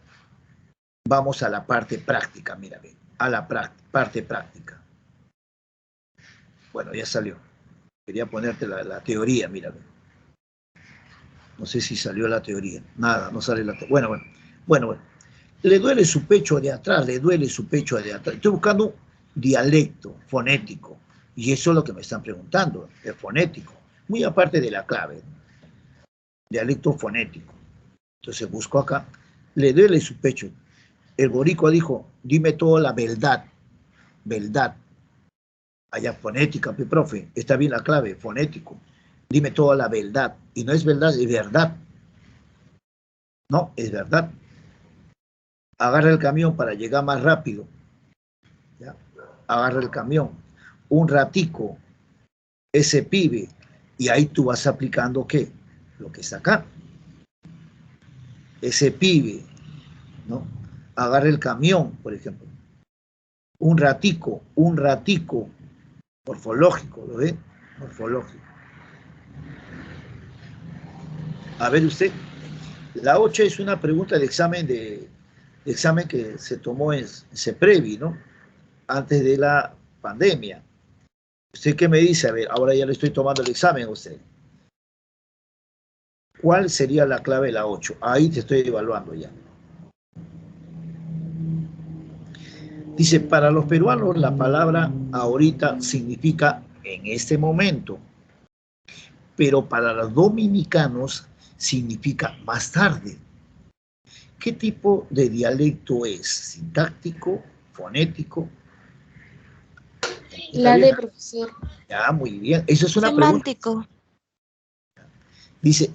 vamos a la parte práctica, mira, a la parte práctica. Bueno, ya salió. Quería ponerte la teoría, mira. No sé si salió la teoría. Nada, no sale la teoría. Bueno. Le duele su pecho de atrás, le duele su pecho de atrás. Estoy buscando dialecto fonético. Y eso es lo que me están preguntando, el fonético. Muy aparte de la clave. Dialecto fonético. Entonces busco acá. Le duele su pecho. El boricua dijo, dime toda la verdad. Verdad. Allá fonética, profe. Está bien la clave, fonético. Dime toda la verdad. Y no es verdad, es verdad. No, es verdad. Agarra el camión para llegar más rápido. ¿Ya? Agarra el camión. Un ratico, ese pibe, y ahí tú vas aplicando ¿qué? Lo que está acá. Ese pibe, ¿no? Agarra el camión, por ejemplo. Un ratico, morfológico, ¿lo ve? Morfológico. A ver usted, la 8 es una pregunta de examen que se tomó en CEPREVI, ¿no? Antes de la pandemia. ¿Usted qué me dice? A ver, ahora ya le estoy tomando el examen a usted. ¿Cuál sería la clave de la 8? Ahí te estoy evaluando ya. Dice, para los peruanos la palabra ahorita significa en este momento, pero para los dominicanos significa más tarde. ¿Qué tipo de dialecto es? ¿Sintáctico? ¿Fonético? La D, profesor. Ya, muy bien. Esa es una semántico. Pregunta. Dice,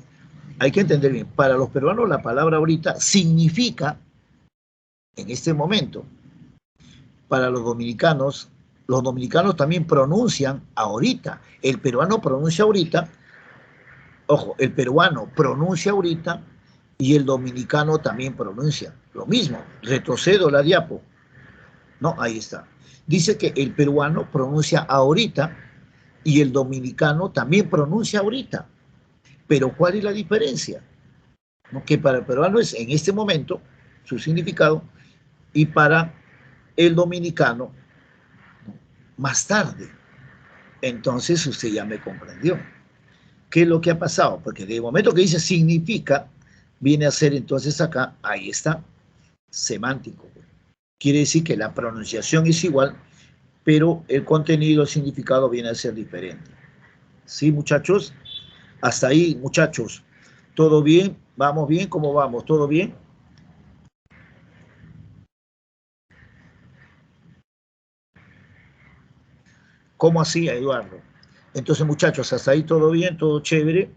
hay que entender bien, para los peruanos la palabra ahorita significa en este momento. Para los dominicanos también pronuncian ahorita. El peruano pronuncia ahorita, ojo, el peruano pronuncia ahorita y el dominicano también pronuncia. Lo mismo, retrocedo la diapo. No, ahí está. Dice que el peruano pronuncia ahorita y el dominicano también pronuncia ahorita. Pero ¿cuál es la diferencia? ¿No? Que para el peruano es en este momento su significado y para el dominicano más tarde. Entonces usted ya me comprendió. ¿Qué es lo que ha pasado? Porque de momento que dice significa, viene a ser entonces acá, ahí está, semántico. Quiere decir que la pronunciación es igual, pero el contenido, el significado viene a ser diferente. ¿Sí, muchachos? Hasta ahí, muchachos. ¿Todo bien? ¿Vamos bien? ¿Cómo vamos? ¿Todo bien? ¿Cómo así, Eduardo? Entonces, muchachos, hasta ahí todo bien, todo chévere.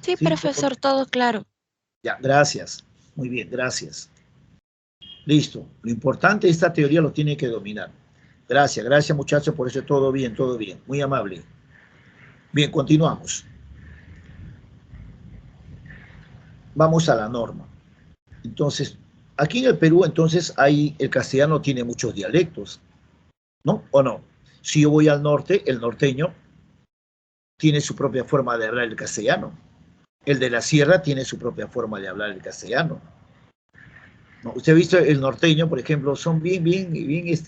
Sí, ¿Sí? profesor, todo claro. Ya, gracias. Muy bien, gracias. Listo. Lo importante, esta teoría lo tiene que dominar. Gracias muchachos, por eso todo bien, todo bien. Muy amable. Bien, continuamos. Vamos a la norma. Entonces, aquí en el Perú, entonces, el castellano tiene muchos dialectos, ¿no? ¿O no? Si yo voy al norte, el norteño tiene su propia forma de hablar el castellano. El de la sierra tiene su propia forma de hablar el castellano. ¿No? Usted ha visto el norteño, por ejemplo, son bien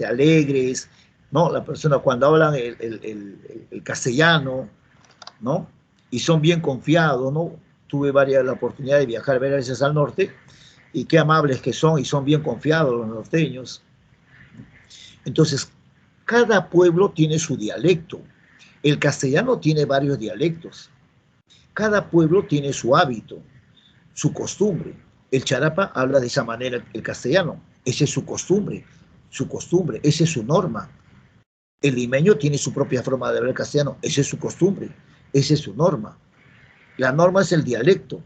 alegres, ¿no? La persona cuando hablan el castellano, ¿no? Y son bien confiados, ¿no? Tuve la oportunidad de viajar varias veces al norte y qué amables que son y son bien confiados los norteños. Entonces, cada pueblo tiene su dialecto. El castellano tiene varios dialectos. Cada pueblo tiene su hábito, su costumbre. El charapa habla de esa manera el castellano. Esa es su costumbre, esa es su norma. El limeño tiene su propia forma de hablar castellano. Esa es su costumbre, esa es su norma. La norma es el dialecto,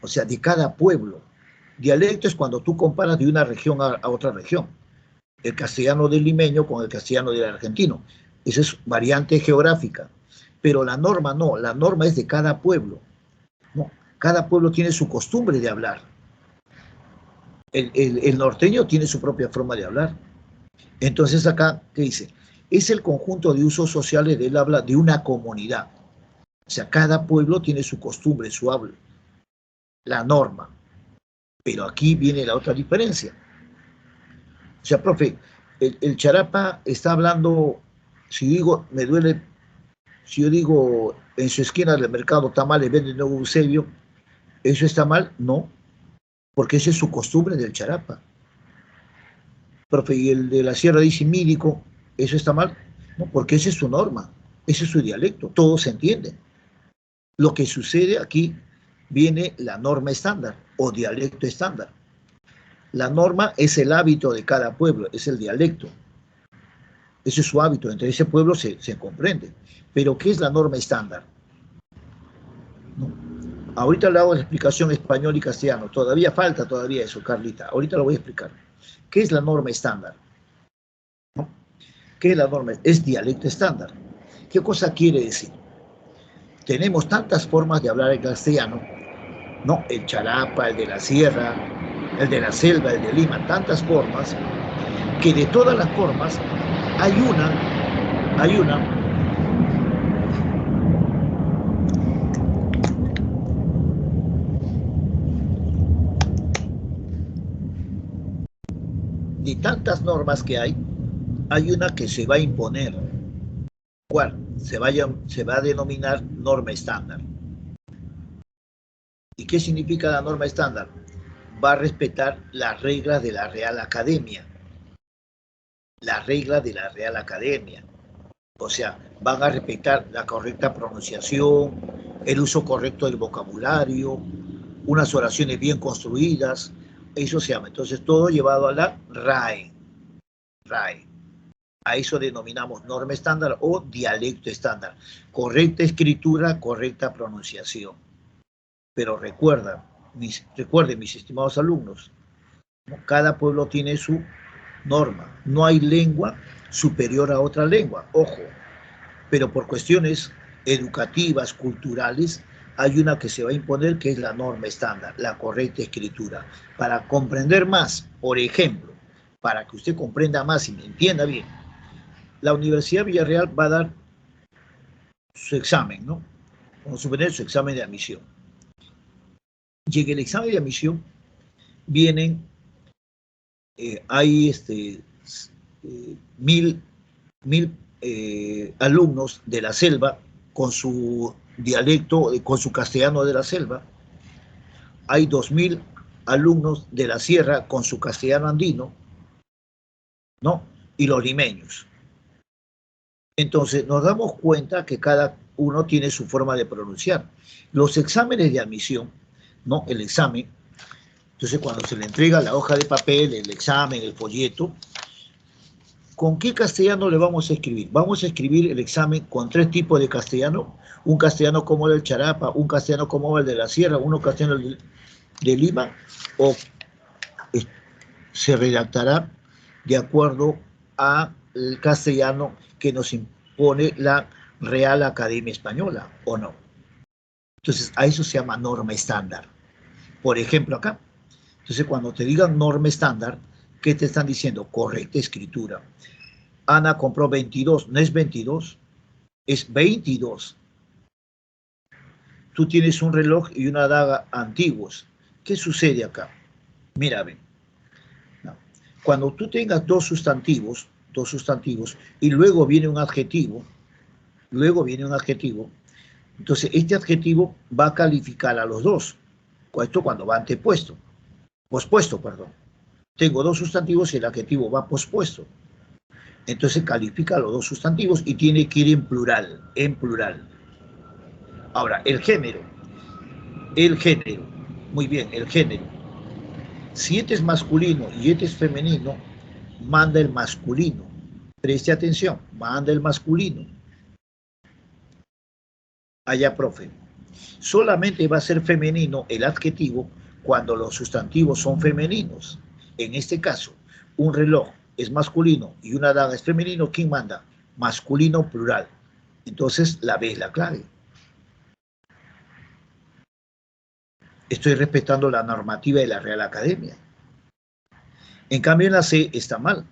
o sea, de cada pueblo. Dialecto es cuando tú comparas de una región a otra región. El castellano del limeño con el castellano del argentino. Esa es variante geográfica. Pero la norma no, la norma es de cada pueblo. ¿No? Cada pueblo tiene su costumbre de hablar. El norteño tiene su propia forma de hablar. Entonces acá, ¿qué dice? Es el conjunto de usos sociales del habla de una comunidad. O sea, cada pueblo tiene su costumbre, su habla, la norma. Pero aquí viene la otra diferencia. O sea, profe, el charapa está hablando, si digo, me duele, si yo digo en su esquina del mercado tamales venden nuevo Eusebio, ¿eso está mal? No, porque esa es su costumbre del charapa. Profe, y el de la sierra dice mídico, ¿eso está mal? No, porque esa es su norma, ese es su dialecto, todos se entienden. Lo que sucede aquí viene la norma estándar o dialecto estándar. La norma es el hábito de cada pueblo, es el dialecto. Ese es su hábito, entre ese pueblo se comprende. Pero, ¿qué es la norma estándar? ¿No? Ahorita le hago la explicación español y castellano. Todavía falta eso, Carlita. Ahorita lo voy a explicar. ¿Qué es la norma estándar? ¿No? ¿Qué es la norma? Es dialecto estándar. ¿Qué cosa quiere decir? Tenemos tantas formas de hablar el castellano, ¿no? El charapa, el de la sierra, el de la selva, el de Lima, tantas formas, que de todas las formas hay una de tantas normas que hay una que se va a imponer. ¿Cuál? Se va a denominar norma estándar. ¿Y qué significa la norma estándar? Va a respetar las reglas de la Real Academia. Las reglas de la Real Academia. O sea, van a respetar la correcta pronunciación, el uso correcto del vocabulario, unas oraciones bien construidas. Eso se llama. Entonces, todo llevado a la RAE. RAE. A eso denominamos norma estándar o dialecto estándar. Correcta escritura, correcta pronunciación. Pero recuerden, mis estimados alumnos, cada pueblo tiene su norma. No hay lengua superior a otra lengua, ojo. Pero por cuestiones educativas, culturales, hay una que se va a imponer que es la norma estándar, la correcta escritura. Para comprender más, por ejemplo, para que usted comprenda más y me entienda bien, la Universidad Villarreal va a dar su examen, ¿no? Vamos a suponer su examen de admisión. Y en el examen de admisión vienen, hay 1000 alumnos de la selva con su dialecto, con su castellano de la selva. Hay 2000 alumnos de la sierra con su castellano andino, ¿no? Y los limeños. Entonces nos damos cuenta que cada uno tiene su forma de pronunciar. Los exámenes de admisión, ¿no? El examen, entonces cuando se le entrega la hoja de papel, el examen, el folleto, ¿con qué castellano le vamos a escribir? Vamos a escribir el examen con 3 tipos de castellano, un castellano como el del Charapa, un castellano como el de la Sierra, uno castellano de Lima, o se redactará de acuerdo al castellano que nos impone la Real Academia Española, ¿o no? Entonces, a eso se llama norma estándar. Por ejemplo, acá. Entonces, cuando te digan norma estándar, ¿qué te están diciendo? Correcta escritura. Ana compró 22, no es 22, es 22. Tú tienes un reloj y una daga antiguos. ¿Qué sucede acá? Mira, ven. Cuando tú tengas dos sustantivos, y luego viene un adjetivo, entonces este adjetivo va a calificar a los dos. Esto cuando va pospuesto, perdón. Tengo dos sustantivos y el adjetivo va pospuesto. Entonces califica a los dos sustantivos y tiene que ir en plural. Ahora, el género. Muy bien, el género. Si este es masculino y este es femenino, manda el masculino. Preste atención, manda el masculino. Allá, profe. Solamente va a ser femenino el adjetivo cuando los sustantivos son femeninos. En este caso, un reloj es masculino y una daga es femenino. ¿Quién manda? Masculino plural. Entonces, la B es la clave. Estoy respetando la normativa de la Real Academia. En cambio, en la C está mal,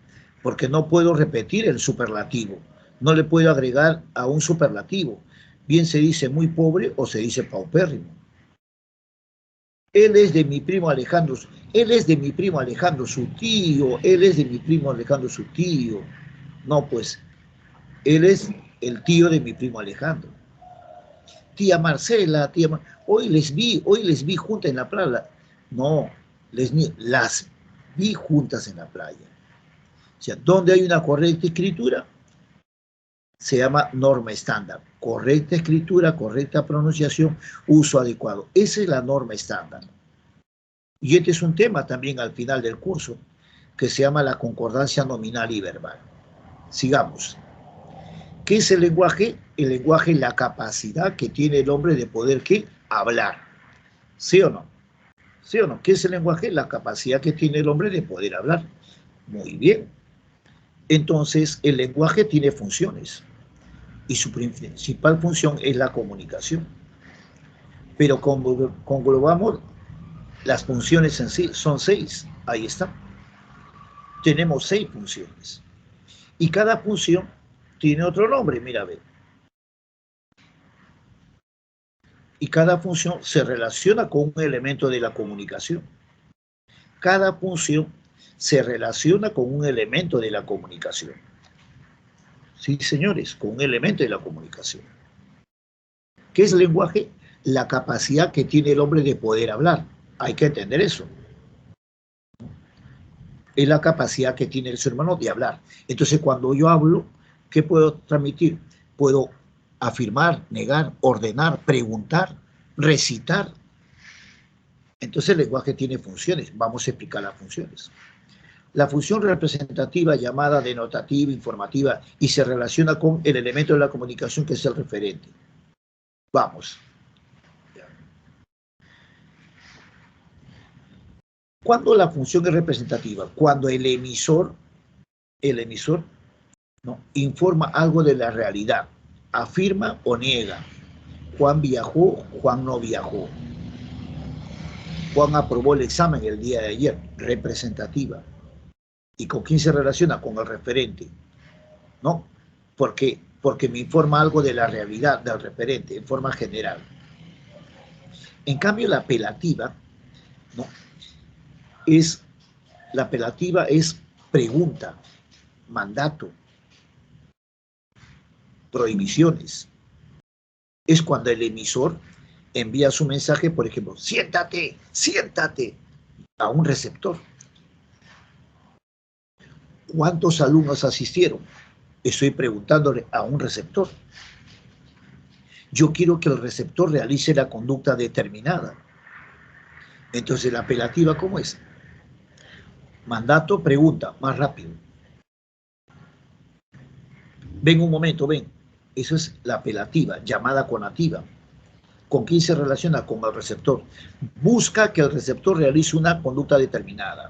porque no puedo repetir el superlativo. No le puedo agregar a un superlativo. Bien se dice muy pobre o se dice paupérrimo. Él es de mi primo Alejandro. Él es de mi primo Alejandro, su tío. Él es de mi primo Alejandro, su tío. No, pues, él es el tío de mi primo Alejandro. Tía Marcela, hoy les vi juntas en la playa. No, las vi juntas en la playa. O sea, donde hay una correcta escritura, se llama norma estándar. Correcta escritura, correcta pronunciación, uso adecuado. Esa es la norma estándar. Y este es un tema también al final del curso, que se llama la concordancia nominal y verbal. Sigamos. ¿Qué es el lenguaje? El lenguaje es la capacidad que tiene el hombre de poder, ¿qué? Hablar. ¿Sí o no? ¿Sí o no? ¿Qué es el lenguaje? La capacidad que tiene el hombre de poder hablar. Muy bien. Entonces, el lenguaje tiene funciones y su principal función es la comunicación. Pero conglobamos las funciones en sí, son 6. Ahí está. Tenemos 6 funciones. Y cada función tiene otro nombre, mira, a ver. Y cada función se relaciona con un elemento de la comunicación. Cada función se relaciona con un elemento de la comunicación. Sí, señores, con un elemento de la comunicación. ¿Qué es el lenguaje? La capacidad que tiene el hombre de poder hablar. Hay que entender eso. Es la capacidad que tiene el ser humano de hablar. Entonces, cuando yo hablo, ¿qué puedo transmitir? Puedo afirmar, negar, ordenar, preguntar, recitar. Entonces, el lenguaje tiene funciones. Vamos a explicar las funciones. La función representativa, llamada denotativa, informativa, y se relaciona con el elemento de la comunicación que es el referente. Vamos. ¿Cuándo la función es representativa? Cuando el emisor ¿no? informa algo de la realidad, afirma o niega. Juan viajó, Juan no viajó. Juan aprobó el examen el día de ayer, representativa. ¿Y con quién se relaciona? Con el referente, ¿no? Porque me informa algo de la realidad del referente en forma general. En cambio, la apelativa, ¿no? La apelativa es pregunta, mandato, prohibiciones. Es cuando el emisor envía su mensaje, por ejemplo, siéntate, siéntate, a un receptor. ¿Cuántos alumnos asistieron? Estoy preguntándole a un receptor. Yo quiero que el receptor realice la conducta determinada. Entonces, la apelativa, ¿cómo es? Mandato, pregunta, más rápido. Ven un momento, ven. Eso es la apelativa, llamada conativa. ¿Con quién se relaciona? Con el receptor. Busca que el receptor realice una conducta determinada.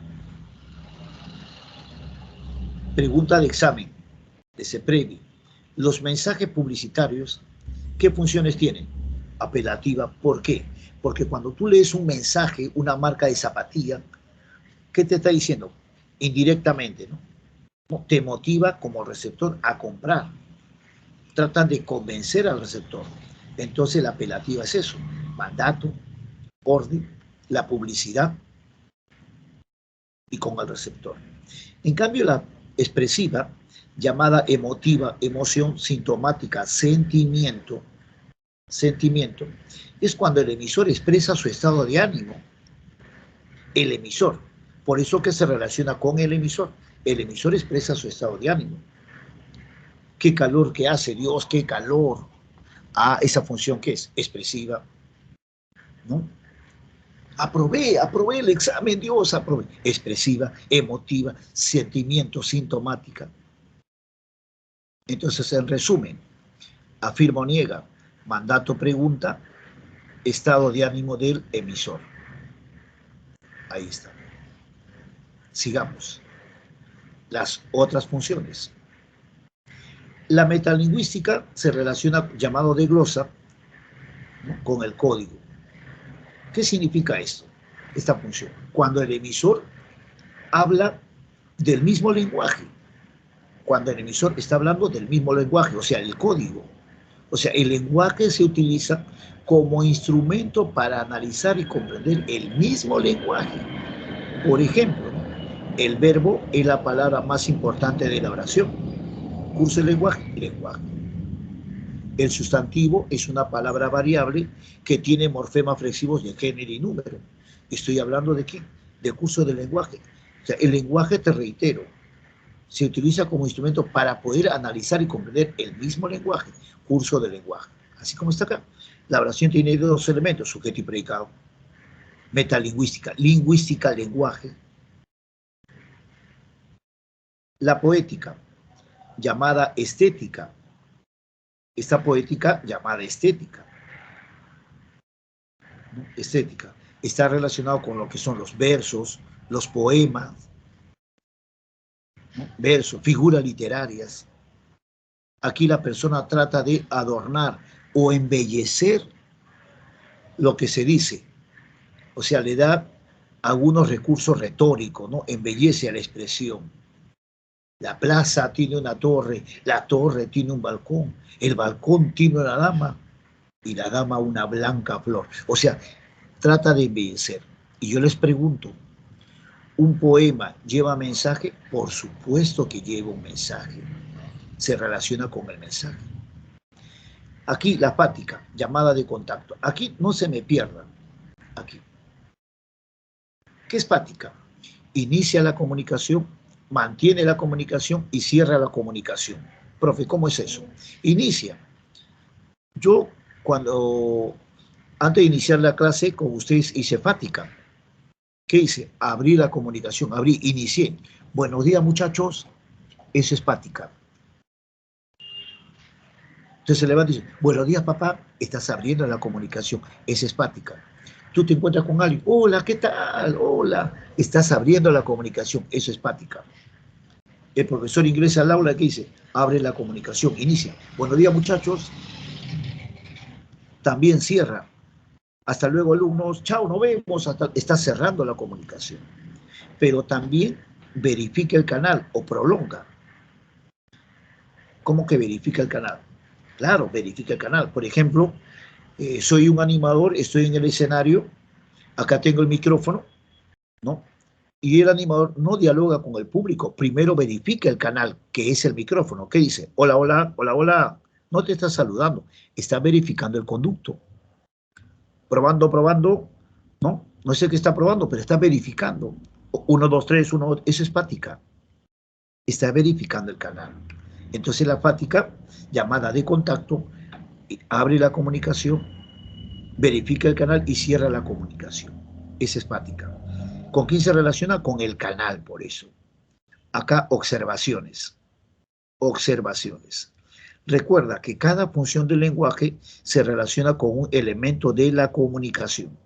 Pregunta de examen, de CEPREVI. Los mensajes publicitarios, ¿qué funciones tienen? Apelativa. ¿Por qué? Porque cuando tú lees un mensaje, una marca de zapatilla, ¿qué te está diciendo? Indirectamente, ¿no? Te motiva como receptor a comprar. Tratan de convencer al receptor. Entonces la apelativa es eso, mandato, orden, la publicidad y con el receptor. En cambio, la expresiva, llamada emotiva, emoción, sintomática, sentimiento, es cuando el emisor expresa su estado de ánimo. El emisor, por eso que se relaciona con el emisor. El emisor expresa su estado de ánimo. Qué calor que hace, Dios, qué calor. Ah, esa función que es expresiva, ¿no? Aprobé el examen, Dios, aprobé. Expresiva, emotiva, sentimiento, sintomática. Entonces, en resumen, afirma o niega, mandato, pregunta, estado de ánimo del emisor. Ahí está. Sigamos. Las otras funciones. La metalingüística se relaciona, llamado de glosa, ¿no? con el código. ¿Qué significa esto? Esta función. Cuando el emisor habla del mismo lenguaje. Cuando el emisor está hablando del mismo lenguaje, o sea, el código. O sea, el lenguaje se utiliza como instrumento para analizar y comprender el mismo lenguaje. Por ejemplo, el verbo es la palabra más importante de la oración. Curso de lenguaje, lenguaje. El sustantivo es una palabra variable que tiene morfemas flexivos de género y número. Estoy hablando de qué? De curso de lenguaje. O sea, el lenguaje, te reitero, se utiliza como instrumento para poder analizar y comprender el mismo lenguaje, curso de lenguaje. Así como está acá. La oración tiene dos elementos, sujeto y predicado. Metalingüística, lingüística, lenguaje. La poética, llamada estética. Esta poética, llamada estética. Estética. Está relacionado con lo que son los versos, los poemas, ¿no? Versos, figuras literarias. Aquí la persona trata de adornar o embellecer lo que se dice. O sea, le da algunos recursos retóricos, ¿no? Embellece a la expresión. La plaza tiene una torre, la torre tiene un balcón, el balcón tiene una dama y la dama una blanca flor. O sea, trata de embellecer. Y yo les pregunto, ¿un poema lleva mensaje? Por supuesto que lleva un mensaje. Se relaciona con el mensaje. Aquí la fática, llamada de contacto. Aquí no se me pierdan. Aquí. ¿Qué es fática? Inicia la comunicación, mantiene la comunicación y cierra la comunicación. Profe, ¿cómo es eso? Inicia. Yo antes de iniciar la clase con ustedes hice fática. ¿Qué hice? Abrí la comunicación, inicié. Buenos días, muchachos. Eso es fática. Entonces se levanta y dice, buenos días, papá. Estás abriendo la comunicación. Esa es fática. Tú te encuentras con alguien, hola, ¿qué tal? Hola. Estás abriendo la comunicación. Eso es fática. El profesor ingresa al aula, ¿qué dice? Abre la comunicación, inicia. Buenos días, muchachos. También cierra. Hasta luego, alumnos. Chao, nos vemos. Está cerrando la comunicación. Pero también verifica el canal o prolonga. ¿Cómo que verifica el canal? Claro, verifica el canal. Por ejemplo, soy un animador, estoy en el escenario, acá tengo el micrófono, ¿no? Y el animador no dialoga con el público, primero verifica el canal, que es el micrófono. ¿Qué dice? Hola, hola, hola, hola. No te está saludando, está verificando el conducto. Probando, probando, ¿no? No sé qué está probando, pero está verificando. 1, 2, 3, 1, eso es fática. Está verificando el canal. Entonces la fática, llamada de contacto, abre la comunicación, verifica el canal y cierra la comunicación. Esa es fática. ¿Con quién se relaciona? Con el canal, por eso. Acá, observaciones. Observaciones. Recuerda que cada función del lenguaje se relaciona con un elemento de la comunicación.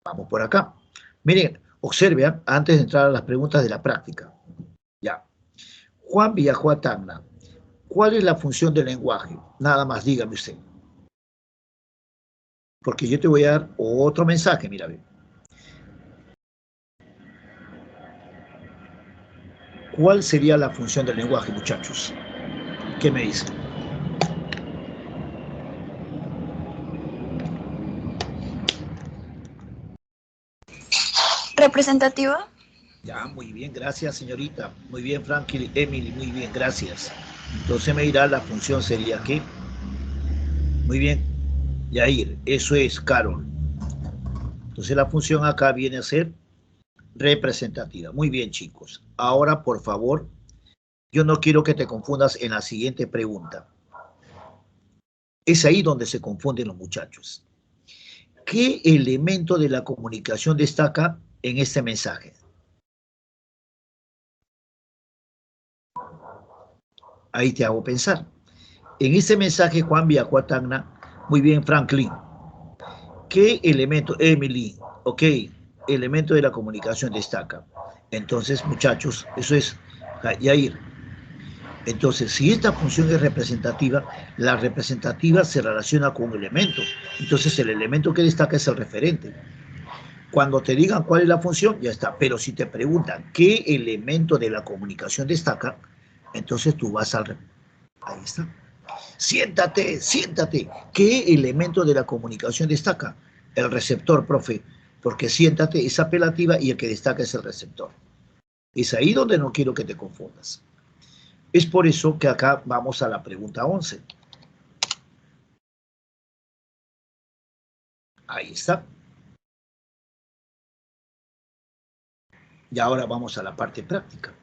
Vamos por acá. Miren, observen antes de entrar a las preguntas de la práctica. Ya. Juan viajó a Tacna. ¿Cuál es la función del lenguaje? Nada más, dígame usted. Porque yo te voy a dar otro mensaje, mira, ve. ¿Cuál sería la función del lenguaje, muchachos? ¿Qué me dicen? ¿Representativa? Ya, muy bien, gracias, señorita. Muy bien, Frankie, Emily, muy bien, gracias. Entonces me dirá, la función sería ¿qué? Muy bien, Yair, eso es, Carol. Entonces la función acá viene a ser representativa. Muy bien, chicos. Ahora, por favor, yo no quiero que te confundas en la siguiente pregunta. Es ahí donde se confunden los muchachos. ¿Qué elemento de la comunicación destaca en este mensaje? Ahí te hago pensar. En este mensaje, Juan viajó a Tacna. Muy bien, Franklin. ¿Qué elemento, Emily? Ok, elemento de la comunicación destaca. Entonces, muchachos, eso es Yair. Entonces, si esta función es representativa, la representativa se relaciona con un elemento. Entonces, el elemento que destaca es el referente. Cuando te digan cuál es la función, ya está. Pero si te preguntan qué elemento de la comunicación destaca, entonces tú vas al... Ahí está. Siéntate, siéntate. ¿Qué elemento de la comunicación destaca? El receptor, profe. Porque siéntate es apelativa y el que destaca es el receptor. Es ahí donde no quiero que te confundas. Es por eso que acá vamos a la pregunta 11. Ahí está. Y ahora vamos a la parte práctica.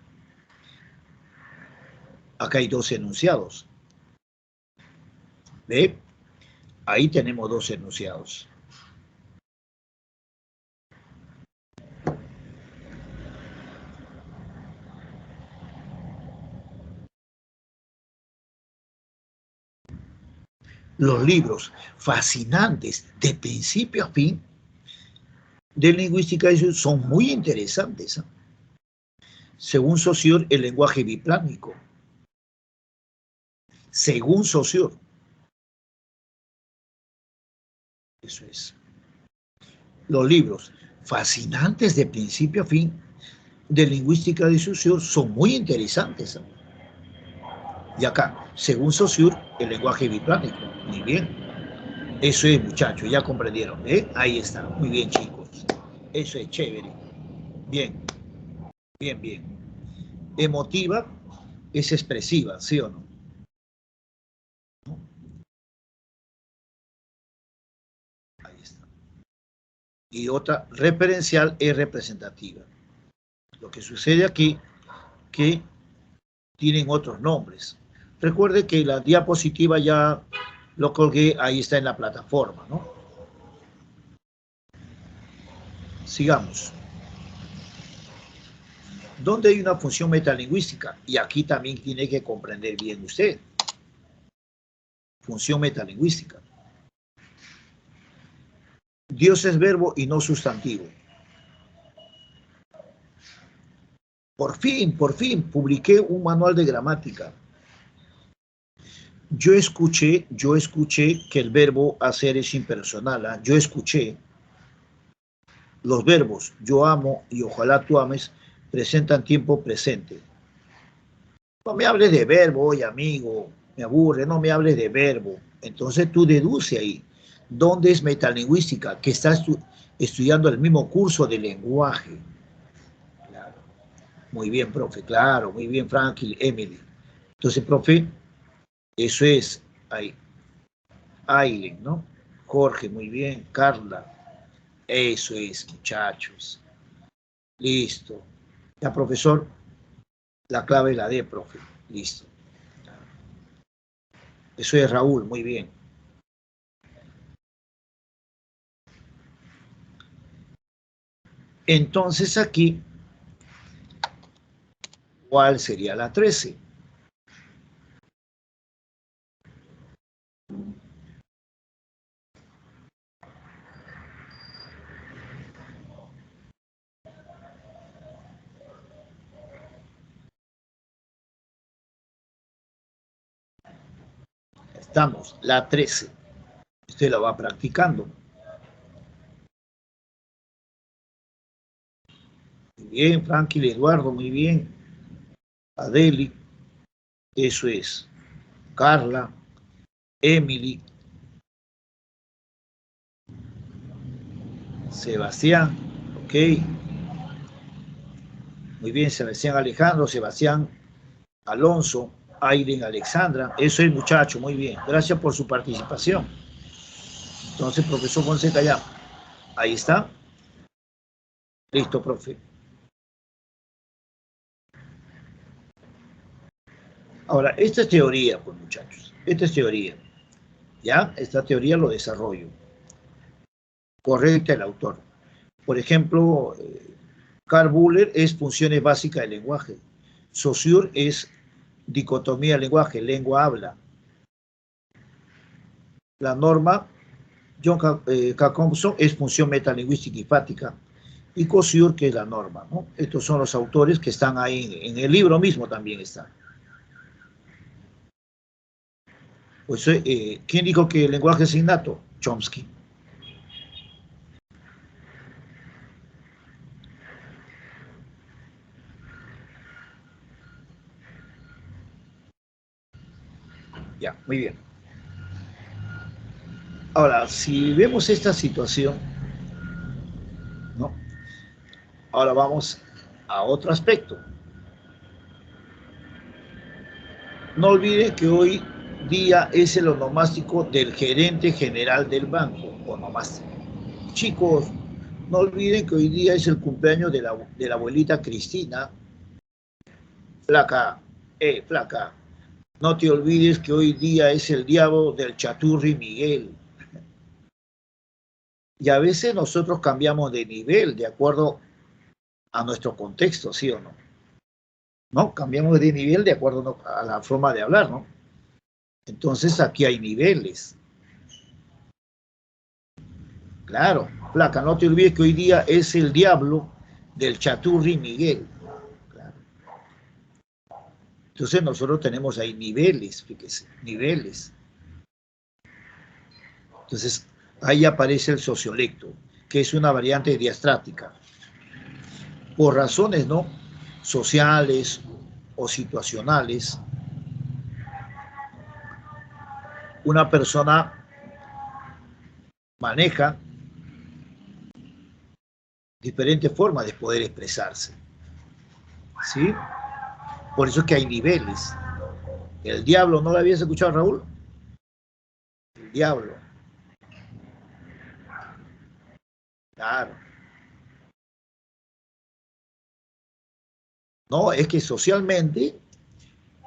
Acá hay dos enunciados. ¿Ve? Ahí tenemos dos enunciados. Los libros fascinantes de principio a fin de lingüística son muy interesantes. ¿Eh? Según Saussure, el lenguaje biplánico. Según Saussure. Eso es. Los libros fascinantes de principio a fin de lingüística de Saussure son muy interesantes. ¿Eh? Y acá, según Saussure, el lenguaje biplánico. Muy bien. Eso es, muchachos, ya comprendieron. ¿Eh? Ahí está. Muy bien, chicos. Eso es chévere. Bien. Bien, bien. Emotiva es expresiva, ¿sí o no? Ahí está. Y otra, referencial es representativa. Lo que sucede aquí, que tienen otros nombres. Recuerde que la diapositiva ya lo colgué, ahí está en la plataforma, ¿no? Sigamos. ¿Dónde hay una función metalingüística? Y aquí también tiene que comprender bien usted. Función metalingüística. Dios es verbo y no sustantivo. Por fin, publiqué un manual de gramática. Yo escuché que el verbo hacer es impersonal. ¿Eh? Yo escuché los verbos yo amo y ojalá tú ames presentan tiempo presente. No me hables de verbo, oye amigo, me aburre, no me hables de verbo. Entonces tú deduce ahí. ¿Dónde es metalingüística? Que estás estudiando el mismo curso de lenguaje. Claro. Muy bien, profe, claro, muy bien, Franklin, Emily. Entonces, profe, eso es ahí. Aileen, ¿no? Jorge, muy bien. Carla, eso es, muchachos. Listo. Ya, profesor, la clave la D, profe. Listo. Eso es Raúl, muy bien. Entonces aquí, ¿cuál sería la 13? Estamos, la 13. Usted la va practicando. Muy bien, Franklin, Eduardo, muy bien. Adeli, eso es. Carla, Emily, Sebastián, ok. Muy bien, Sebastián Alejandro, Sebastián Alonso, Aileen Alexandra. Eso es, muchacho, muy bien. Gracias por su participación. Entonces, profesor Fonseca, ya. Ahí está. Listo, profe. Ahora, esta es teoría, pues, muchachos. Esta es teoría. ¿Ya? Esta teoría lo desarrollo. Correcta el autor. Por ejemplo, Carl Buller es funciones básicas del lenguaje. Saussure es dicotomía del lenguaje, lengua-habla. La norma, John Jacobson, es función metalingüística y fática. Y Saussure, que es la norma, ¿no? Estos son los autores que están ahí, en el libro mismo también están. Pues, ¿quién dijo que el lenguaje es innato? Chomsky. Ya, muy bien. Ahora, si vemos esta situación, ¿no? Ahora vamos a otro aspecto. No olviden que hoy día es el onomástico del gerente general del banco, onomástico. Chicos, no olviden que hoy día es el cumpleaños de la abuelita Cristina. Flaca, flaca, no te olvides que hoy día es el diablo del Chaturri Miguel. Y a veces nosotros cambiamos de nivel de acuerdo a nuestro contexto, ¿sí o no? ¿No? Cambiamos de nivel de acuerdo a la forma de hablar, ¿no? Entonces aquí hay niveles. Claro, flaca, no te olvides que hoy día es el diablo del Chaturri Miguel. Claro. Entonces nosotros tenemos ahí niveles, fíjese, niveles. Entonces ahí aparece el sociolecto, que es una variante diastrática. Por razones, ¿no?, sociales o situacionales, una persona maneja diferentes formas de poder expresarse, ¿sí? Por eso es que hay niveles. El diablo, ¿no lo habías escuchado, Raúl? El diablo. Claro. No, es que socialmente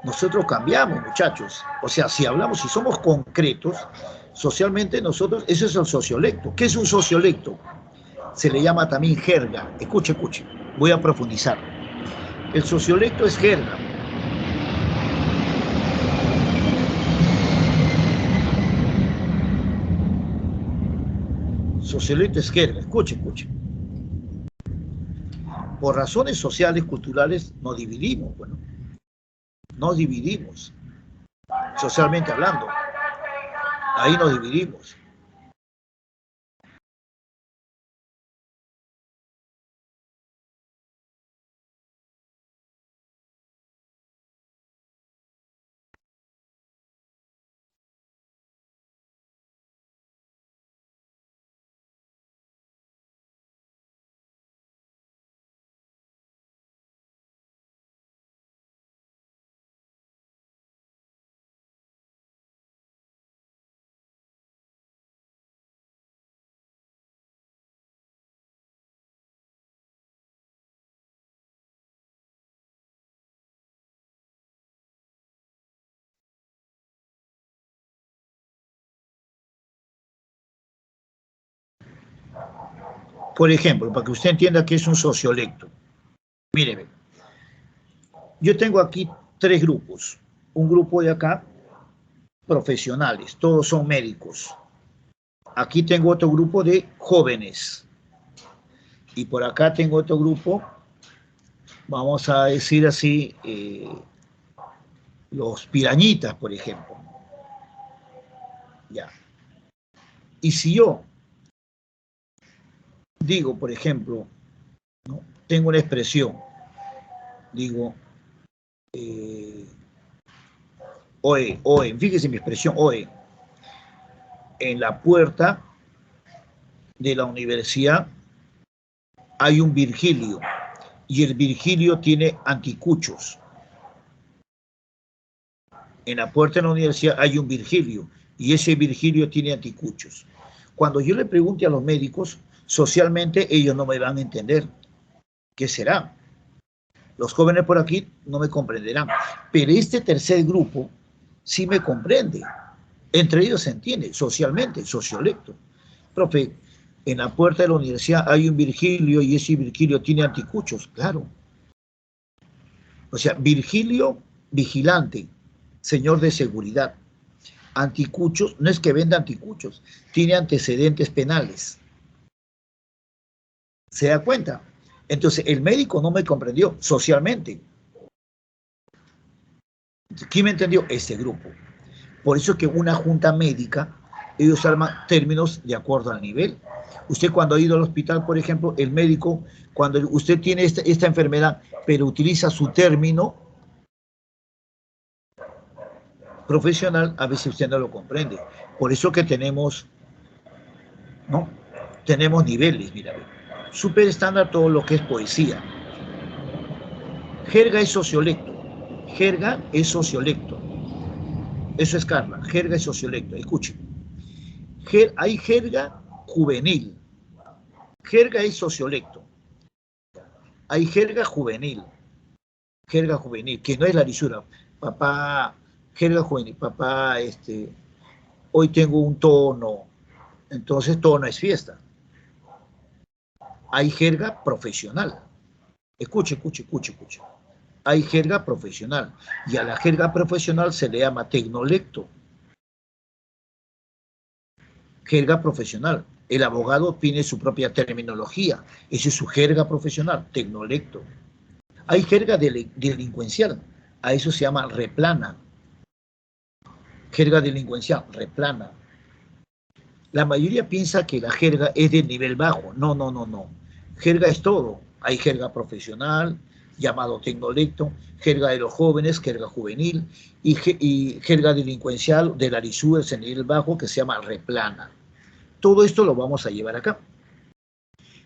nosotros cambiamos, muchachos. O sea, si hablamos, si somos concretos, socialmente nosotros, eso es el sociolecto. ¿Qué es un sociolecto? Se le llama también jerga. Escuche, escuche. Voy a profundizar. El sociolecto es jerga. Sociolecto es jerga. Escuche, escuche. Por razones sociales, culturales, nos dividimos. Bueno, nos dividimos. Socialmente hablando. Ahí nos dividimos. Por ejemplo, para que usted entienda que es un sociolecto. Míreme, yo tengo aquí tres grupos. Un grupo de acá, profesionales, todos son médicos. Aquí tengo otro grupo de jóvenes. Y por acá tengo otro grupo, vamos a decir así, los pirañitas, por ejemplo. Ya. Y si yo digo, por ejemplo, ¿no?, tengo una expresión, digo, oe, fíjese mi expresión, oe, en la puerta de la universidad hay un Virgilio y el Virgilio tiene anticuchos. En la puerta de la universidad hay un Virgilio y ese Virgilio tiene anticuchos. Cuando yo le pregunte a los médicos, socialmente ellos no me van a entender. ¿Qué será? Los jóvenes por aquí no me comprenderán, pero este tercer grupo sí me comprende. Entre ellos se entiende, socialmente, sociolecto. Profe, en la puerta de la universidad hay un Virgilio y ese Virgilio tiene anticuchos, claro. O sea, Virgilio, vigilante, señor de seguridad. Anticuchos, no es que venda anticuchos, tiene antecedentes penales. ¿Se da cuenta? Entonces, el médico no me comprendió socialmente. ¿Quién me entendió? Este grupo. Por eso que una junta médica, ellos arman términos de acuerdo al nivel. Usted cuando ha ido al hospital, por ejemplo, el médico, cuando usted tiene esta enfermedad, pero utiliza su término profesional, a veces usted no lo comprende. Por eso que tenemos, ¿no? Tenemos niveles, mira. Super estándar todo lo que es poesía. Jerga es sociolecto. Jerga es sociolecto. Eso es Carla. Jerga es sociolecto. Escuchen. Hay jerga juvenil. Jerga es sociolecto. Hay jerga juvenil. Jerga juvenil, que no es la lisura. Papá, jerga juvenil. Papá, hoy tengo un tono. Entonces tono es fiesta. Hay jerga profesional. Escuche. Hay jerga profesional. Y a la jerga profesional se le llama tecnolecto. Jerga profesional. El abogado tiene su propia terminología. Esa es su jerga profesional, tecnolecto. Hay jerga delincuencial. A eso se llama replana. Jerga delincuencial, replana. La mayoría piensa que la jerga es de nivel bajo. No. Jerga es todo. Hay jerga profesional, llamado tecnolecto, jerga de los jóvenes, jerga juvenil, y jerga delincuencial de la lisura, en nivel bajo, que se llama replana. Todo esto lo vamos a llevar acá.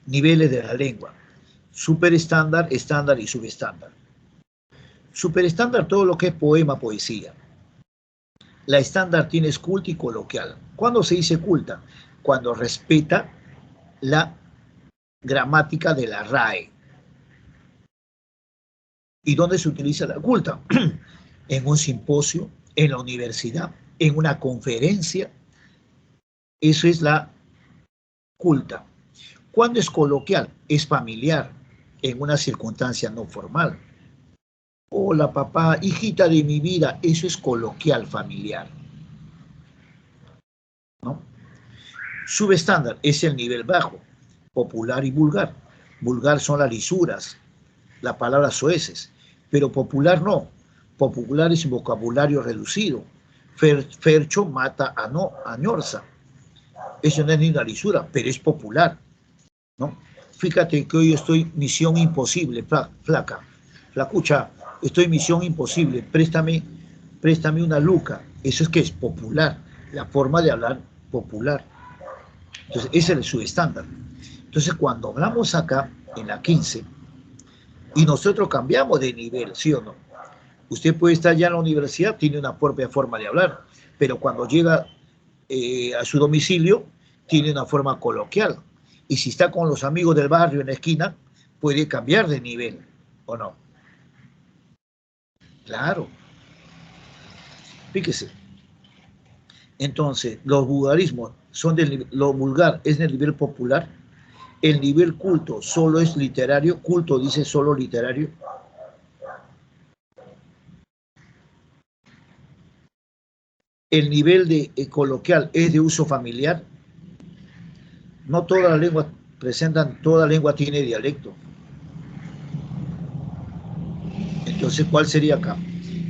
Niveles de la lengua. Superestándar, estándar y subestándar. Superestándar, todo lo que es poema, poesía. La estándar tiene culta y coloquial. ¿Cuándo se dice culta? Cuando respeta la gramática de la RAE. ¿Y dónde se utiliza la culta? En un simposio, en la universidad, en una conferencia. Eso es la culta. ¿Cuándo es coloquial? Es familiar, en una circunstancia no formal. Hola papá, hijita de mi vida, eso es coloquial familiar, ¿no? Subestándar es el nivel bajo, popular y vulgar. Vulgar son las lisuras, las palabras soeces, pero popular no. Popular es vocabulario reducido. Fercho mata a Ñorza. Eso no es ni una lisura, pero es popular, ¿no? Fíjate que hoy estoy misión imposible, flaca, flacucha, estoy misión imposible, préstame una luca. Eso es que es popular, la forma de hablar popular. Entonces, ese es su estándar. Entonces, cuando hablamos acá, en la 15, y nosotros cambiamos de nivel, ¿sí o no? Usted puede estar ya en la universidad, tiene una propia forma de hablar, pero cuando llega a su domicilio, tiene una forma coloquial. Y si está con los amigos del barrio en la esquina, puede cambiar de nivel, ¿o no? Claro. Fíjese. Entonces, los vulgarismos son lo vulgar es del nivel popular. El nivel culto solo es literario. Culto dice solo literario. El nivel de coloquial es de uso familiar. No todas las lenguas presentan, toda lengua tiene dialecto. Entonces, ¿cuál sería acá?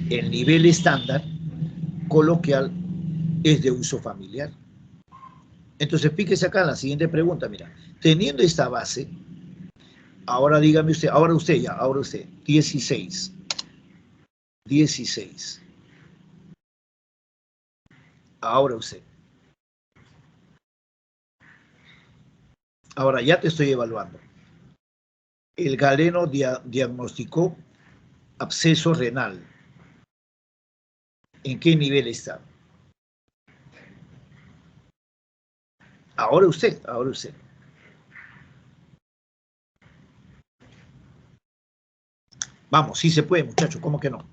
El nivel estándar coloquial es de uso familiar. Entonces, fíjese acá en la siguiente pregunta, mira, teniendo esta base, ahora dígame usted, ahora usted, 16. Ahora usted. Ahora ya te estoy evaluando. El galeno diagnosticó absceso renal. ¿En qué nivel está? Ahora usted. Vamos, sí se puede, muchachos, ¿cómo que no?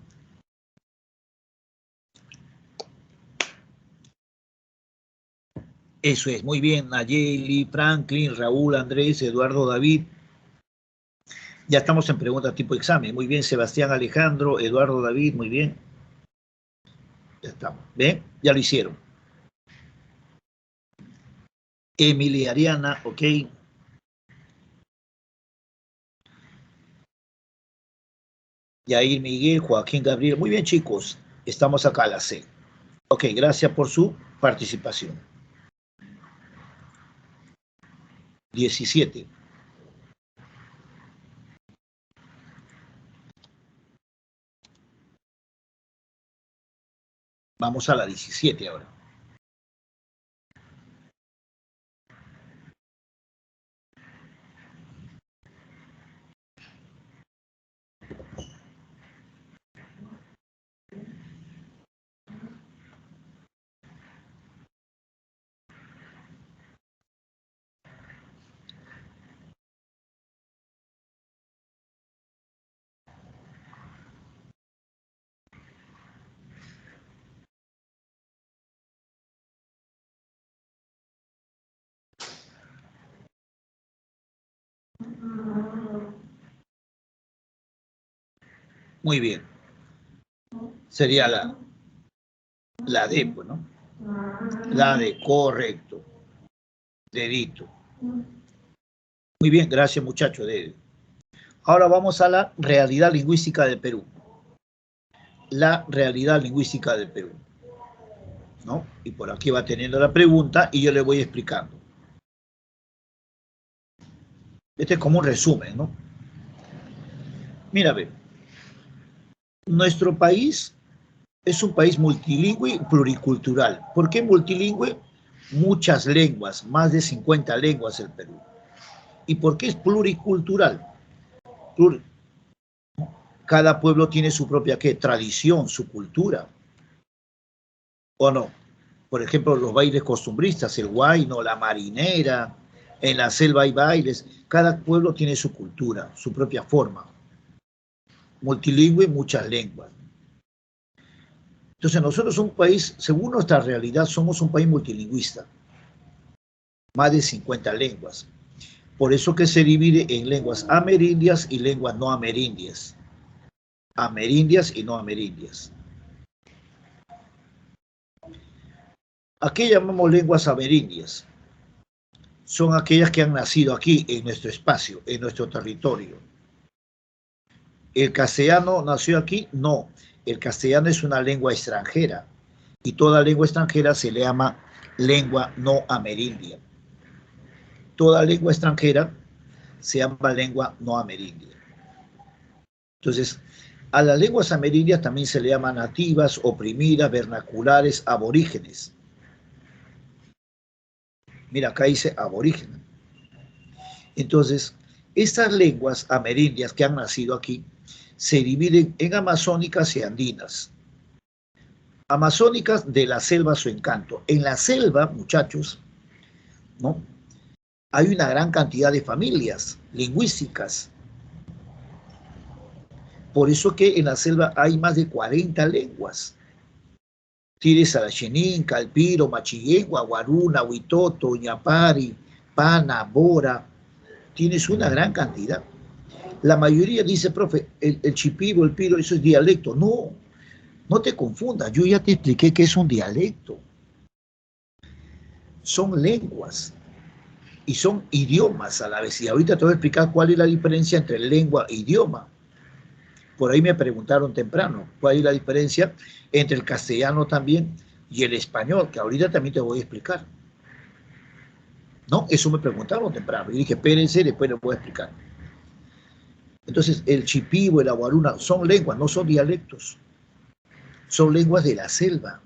Eso es, muy bien, Nayeli, Franklin, Raúl, Andrés, Eduardo, David. Ya estamos en pregunta tipo examen. Muy bien, Sebastián, Alejandro, Eduardo, David, muy bien. Ya estamos, ¿ven? Ya lo hicieron. Emilia, Ariana, ok. Yair, Miguel, Joaquín, Gabriel. Muy bien, chicos. Estamos acá a la C. Ok, gracias por su participación. 17. Vamos a la 17 ahora. Muy bien. Sería la D, pues, ¿no? La D, correcto. Dedito. Muy bien, gracias muchachos. Ahora vamos a la realidad lingüística del Perú. La realidad lingüística del Perú, ¿no? Y por aquí va teniendo la pregunta y yo le voy explicando. Este es como un resumen, ¿no? Mira, ve, nuestro país es un país multilingüe y pluricultural. ¿Por qué multilingüe? Muchas lenguas, más de 50 lenguas el Perú. ¿Y por qué es pluricultural? Cada pueblo tiene su propia ¿qué? Tradición, su cultura, ¿o no? Por ejemplo, los bailes costumbristas, el huayno, la marinera, en la selva hay bailes. Cada pueblo tiene su cultura, su propia forma. Multilingüe, muchas lenguas. Entonces nosotros somos un país, según nuestra realidad, somos un país multilingüista. Más de 50 lenguas. Por eso que se divide en lenguas amerindias y lenguas no amerindias. Amerindias y no amerindias. ¿A qué llamamos lenguas amerindias? Son aquellas que han nacido aquí, en nuestro espacio, en nuestro territorio. ¿El castellano nació aquí? No. El castellano es una lengua extranjera y toda lengua extranjera se le llama lengua no amerindia. Toda lengua extranjera se llama lengua no amerindia. Entonces, a las lenguas amerindias también se le llama nativas, oprimidas, vernaculares, aborígenes. Mira, acá dice aborígenes. Entonces, estas lenguas amerindias que han nacido aquí se dividen en amazónicas y andinas. Amazónicas de la selva a su encanto. En la selva, muchachos, ¿no? Hay una gran cantidad de familias lingüísticas. Por eso que en la selva hay más de 40 lenguas. Tienes a la Xenín, Calpiro, Machillegua, Guaruna, Huitoto, Ñapari, Pana, Bora. Tienes una gran cantidad. La mayoría dice, profe, el chipibo, el piro, eso es dialecto. No, no te confundas. Yo ya te expliqué que es un dialecto. Son lenguas y son idiomas a la vez. Y ahorita te voy a explicar cuál es la diferencia entre lengua e idioma. Por ahí me preguntaron temprano, ¿cuál es la diferencia entre el castellano también y el español? Que ahorita también te voy a explicar. ¿No? Eso me preguntaron temprano. Y dije, espérense, después les voy a explicar. Entonces, el chipibo, el aguaruna, son lenguas, no son dialectos. Son lenguas de la selva.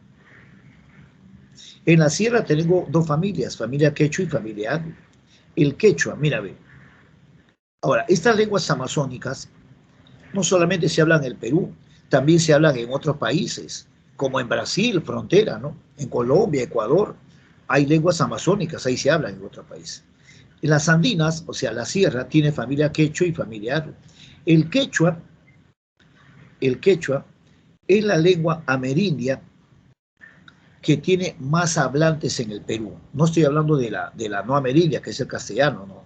En la sierra tengo dos familias, familia quechua y familia adu. El quechua, mira, ve. Ahora, estas lenguas amazónicas no solamente se hablan en el Perú, también se hablan en otros países, como en Brasil, frontera, ¿no? En Colombia, Ecuador, hay lenguas amazónicas, ahí se hablan en otros países. En las andinas, o sea, la sierra, tiene familia quechua y familia adu. El quechua, el quechua es la lengua amerindia que tiene más hablantes en el Perú. No estoy hablando de la no amerindia, que es el castellano, ¿no?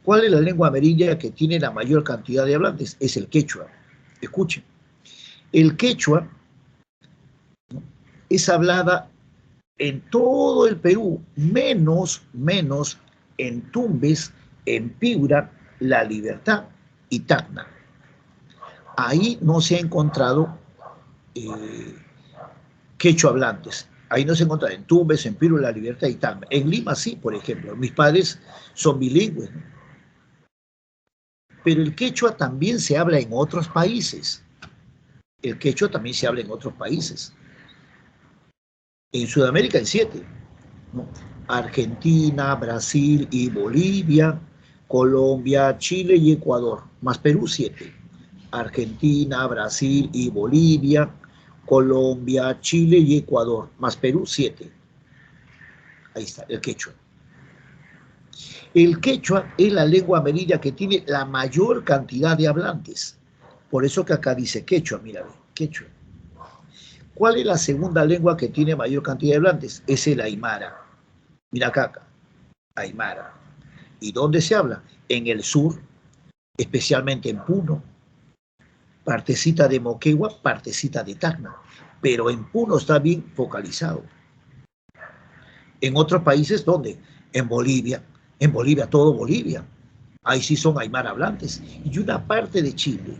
¿Cuál es la lengua amerindia que tiene la mayor cantidad de hablantes? Es el quechua. Escuchen, el quechua, ¿no? Es hablada en todo el Perú, menos en Tumbes, en Piura, La Libertad y Tacna. Ahí no se ha encontrado quechua hablantes. Ahí no se encuentra en Tumbes, en Piura, La Libertad y Tacna. En Lima sí, por ejemplo. Mis padres son bilingües, ¿no? Pero el quechua también se habla en otros países. El quechua también se habla en otros países. En Sudamérica en 7, ¿no? Argentina, Brasil y Bolivia, Colombia, Chile y Ecuador, más Perú 7. Argentina, Brasil y Bolivia, Colombia, Chile y Ecuador, más Perú 7. Ahí está, el quechua. El quechua es la lengua ameríndia que tiene la mayor cantidad de hablantes. Por eso que acá dice quechua, mira, quechua. ¿Cuál es la segunda lengua que tiene mayor cantidad de hablantes? Es el aymara. Mira acá, aymara. ¿Y dónde se habla? En el sur, especialmente en Puno, partecita de Moquegua, partecita de Tacna. Pero en Puno está bien focalizado. En otros países, ¿dónde? En Bolivia, todo Bolivia. Ahí sí son aymara hablantes. Y una parte de Chile,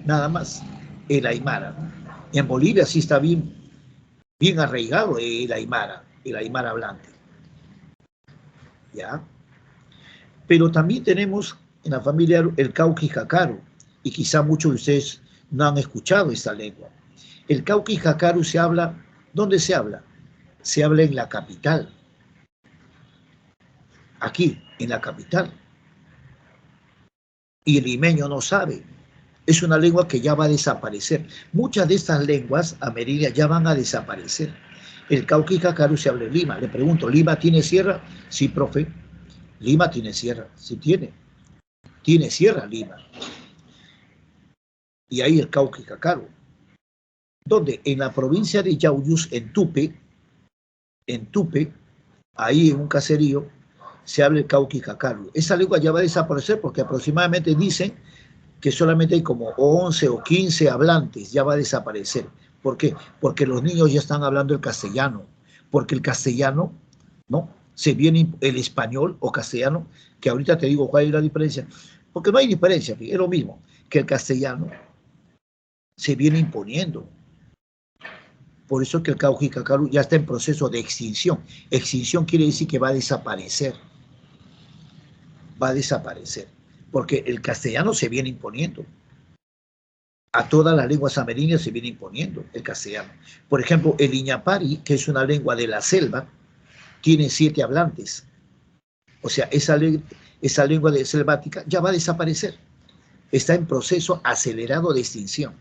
nada más, el aymara. En Bolivia sí está bien arraigado el aymara hablante. ¿Ya? Pero también tenemos en la familia el cauqui jacaru, y quizá muchos de ustedes no han escuchado esta lengua. El cauqui jacaru se habla, ¿dónde se habla? Se habla en la capital. Aquí, en la capital. Y el limeño no sabe. Es una lengua que ya va a desaparecer. Muchas de estas lenguas amerindias ya van a desaparecer. El cauqui jacaru se habla en Lima. Le pregunto, ¿Lima tiene sierra? Sí, profe. Lima tiene sierra. Sí tiene. Tiene sierra Lima. Y ahí el cauqui jacaru. Donde en la provincia de Yauyus, en Tupe, ahí en un caserío, se habla el cauqui jacaru. Esa lengua ya va a desaparecer porque aproximadamente dicen que solamente hay como 11 o 15 hablantes, ya va a desaparecer. ¿Por qué? Porque los niños ya están hablando el castellano, porque el castellano, ¿no? Se viene el español o castellano, que ahorita te digo cuál es la diferencia, porque no hay diferencia, es lo mismo, que el castellano se viene imponiendo. Por eso que el cauqui jacaru ya está en proceso de extinción. Extinción quiere decir que va a desaparecer. Va a desaparecer. Porque el castellano se viene imponiendo. A todas las lenguas amerindias se viene imponiendo el castellano. Por ejemplo, el iñapari, que es una lengua de la selva, tiene 7 hablantes. O sea, esa lengua selvática ya va a desaparecer. Está en proceso acelerado de extinción.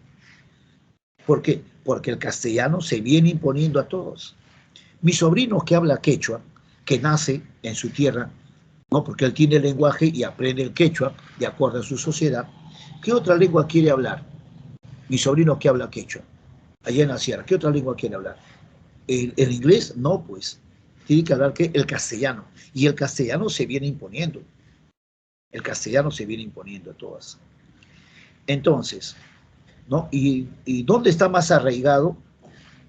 ¿Por qué? Porque el castellano se viene imponiendo a todos. Mi sobrino que habla quechua, que nace en su tierra, ¿no? Porque él tiene el lenguaje y aprende el quechua de acuerdo a su sociedad, ¿qué otra lengua quiere hablar? Mi sobrino que habla quechua, allá en la sierra, ¿qué otra lengua quiere hablar? ¿El inglés? No, pues. Tiene que hablar ¿qué? El castellano. Y el castellano se viene imponiendo. El castellano se viene imponiendo a todas. Entonces, ¿no? ¿Y dónde está más arraigado?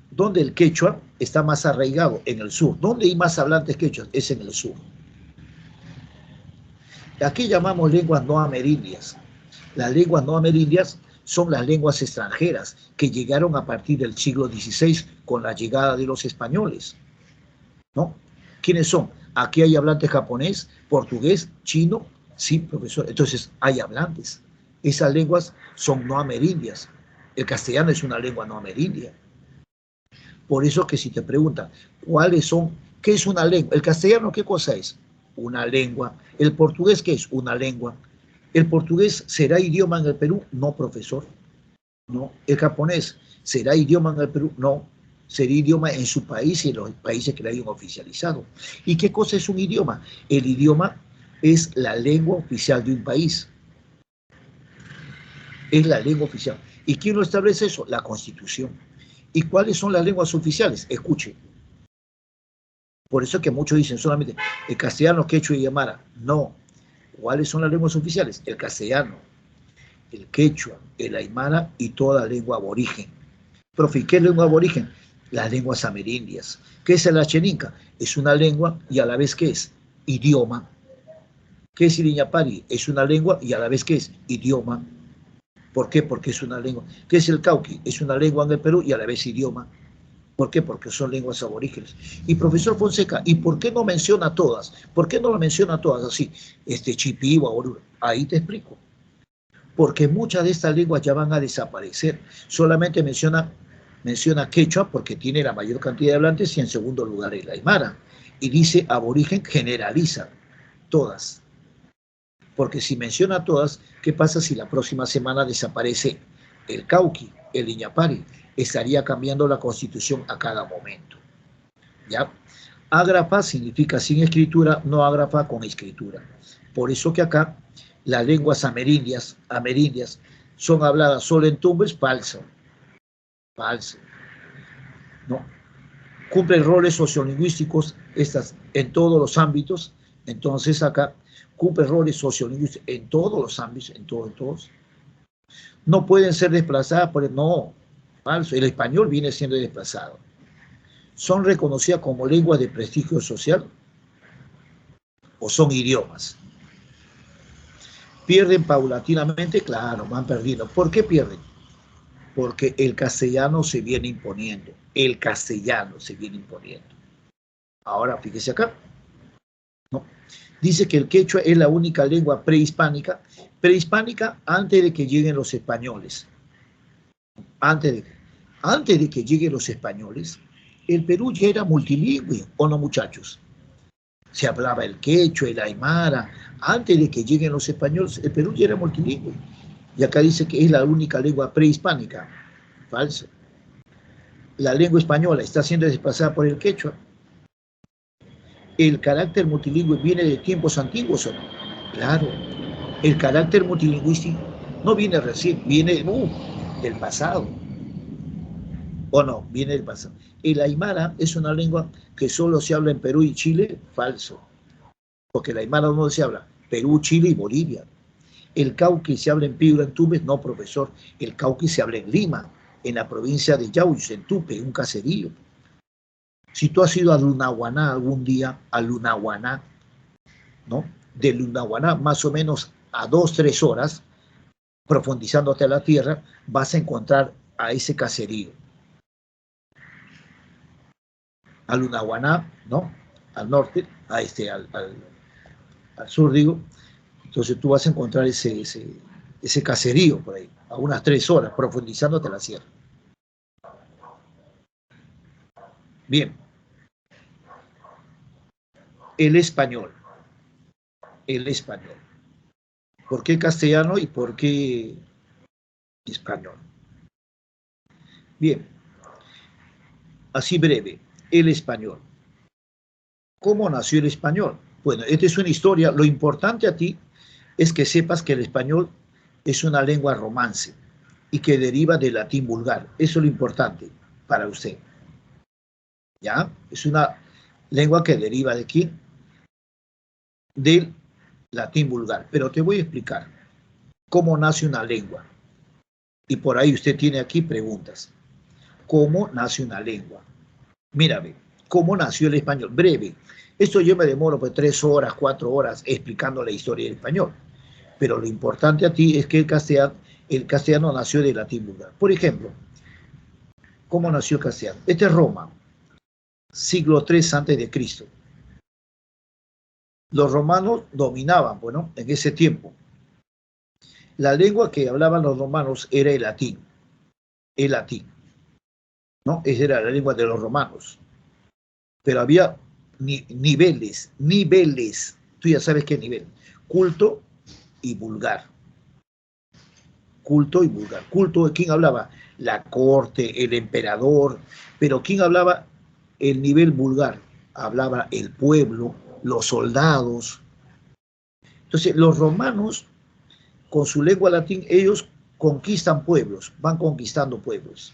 ¿Dónde el quechua está más arraigado? En el sur. ¿Dónde hay más hablantes quechuas? Es en el sur. Aquí llamamos lenguas no amerindias. Las lenguas no amerindias son las lenguas extranjeras que llegaron a partir del siglo XVI con la llegada de los españoles, ¿no? ¿Quiénes son? Aquí hay hablantes japonés, portugués, chino. Sí, profesor. Entonces hay hablantes. Esas lenguas son no amerindias. El castellano es una lengua no amerindia. Por eso que si te preguntan, ¿cuáles son? ¿Qué es una lengua? ¿El castellano qué cosa es? Una lengua. ¿El portugués qué es? Una lengua. ¿El portugués será idioma en el Perú? No, profesor. No. ¿El japonés será idioma en el Perú? No. Sería idioma en su país y en los países que lo hayan oficializado. ¿Y qué cosa es un idioma? El idioma es la lengua oficial de un país. Es la lengua oficial. ¿Y quién lo establece eso? La Constitución. ¿Y cuáles son las lenguas oficiales? Escuche. Por eso es que muchos dicen solamente el castellano, quechua y aymara. No. ¿Cuáles son las lenguas oficiales? El castellano, el quechua, el aymara y toda lengua aborigen. Profe, ¿qué es lengua aborigen? Las lenguas amerindias. ¿Qué es el acheninca? Es una lengua y a la vez ¿qué es? Idioma. ¿Qué es el iñapari? Es una lengua y a la vez ¿qué es? Idioma. ¿Por qué? Porque es una lengua. ¿Qué es el cauqui? Es una lengua en el Perú y a la vez idioma. ¿Por qué? Porque son lenguas aborígenes. Y profesor Fonseca, ¿y por qué no menciona todas? ¿Por qué no lo menciona todas así? Chipiwa, Oruro. Ahí te explico. Porque muchas de estas lenguas ya van a desaparecer. Solamente menciona quechua porque tiene la mayor cantidad de hablantes y en segundo lugar el aymara. Y dice aborigen, generaliza todas. Porque si menciona todas, ¿qué pasa si la próxima semana desaparece el cauqui, el iñapari? Estaría cambiando la constitución a cada momento. ¿Ya? Ágrafa significa sin escritura, no ágrafa con escritura. Por eso que acá las lenguas amerindias son habladas solo en Tumbes, falso. Falso. ¿No? Cumplen roles sociolingüísticos estas, en todos los ámbitos. Entonces acá cumple roles sociolingüísticos en todos los ámbitos, en todos. No pueden ser desplazadas por el... No, falso. El español viene siendo desplazado. ¿Son reconocidas como lenguas de prestigio social o son idiomas? ¿Pierden paulatinamente? Claro, van perdiendo. ¿Por qué pierden? Porque el castellano se viene imponiendo. El castellano se viene imponiendo. Ahora, fíjese acá. ¿No? Dice que el quechua es la única lengua prehispánica antes de que lleguen los españoles. Antes de que lleguen los españoles, el Perú ya era multilingüe, ¿o no, muchachos? Se hablaba el quechua, el aymara. Antes de que lleguen los españoles, el Perú ya era multilingüe. Y acá dice que es la única lengua prehispánica. Falso. La lengua española está siendo desplazada por el quechua. ¿El carácter multilingüe viene de tiempos antiguos o no? Claro. El carácter multilingüístico no viene recién, viene del pasado. ¿O no? Viene del pasado. El aymara es una lengua que solo se habla en Perú y Chile. Falso. Porque el aymara no se habla Perú, Chile y Bolivia. El cauqui se habla en Piura, en Tumbes. No, profesor. El cauqui se habla en Lima, en la provincia de Yauyos, en Tupe, un caserío. Si tú has ido a Lunahuaná algún día, a Lunahuaná, ¿no? De Lunahuaná, más o menos a 2-3 horas, profundizándote a la tierra, vas a encontrar a ese caserío. A Lunahuaná, ¿no? Al norte, al sur, digo. Entonces tú vas a encontrar ese caserío por ahí, a unas 3 horas, profundizándote a la sierra. Bien. El español. El español. ¿Por qué castellano y por qué español? Bien. Así breve. El español. ¿Cómo nació el español? Bueno, esta es una historia. Lo importante a ti es que sepas que el español es una lengua romance y que deriva del latín vulgar. Eso es lo importante para usted. ¿Ya? Es una lengua que deriva de quién? Del latín vulgar. Pero te voy a explicar cómo nace una lengua. Y por ahí usted tiene aquí preguntas. ¿Cómo nace una lengua? Mírame, ¿cómo nació el español? Breve. Esto yo me demoro pues 3 horas, 4 horas explicando la historia del español. Pero lo importante a ti es que el castellano nació del latín vulgar. Por ejemplo, ¿cómo nació el castellano? Este es Roma, siglo III a.C. Los romanos dominaban, bueno, en ese tiempo. La lengua que hablaban los romanos era el latín. El latín. ¿No? Esa era la lengua de los romanos. Pero había niveles. Tú ya sabes qué nivel. Culto y vulgar. Culto y vulgar. Culto, ¿quién hablaba? La corte, el emperador. Pero ¿quién hablaba? El nivel vulgar. Hablaba el pueblo, los soldados. Entonces, los romanos, con su lengua latín, ellos conquistan pueblos, van conquistando pueblos.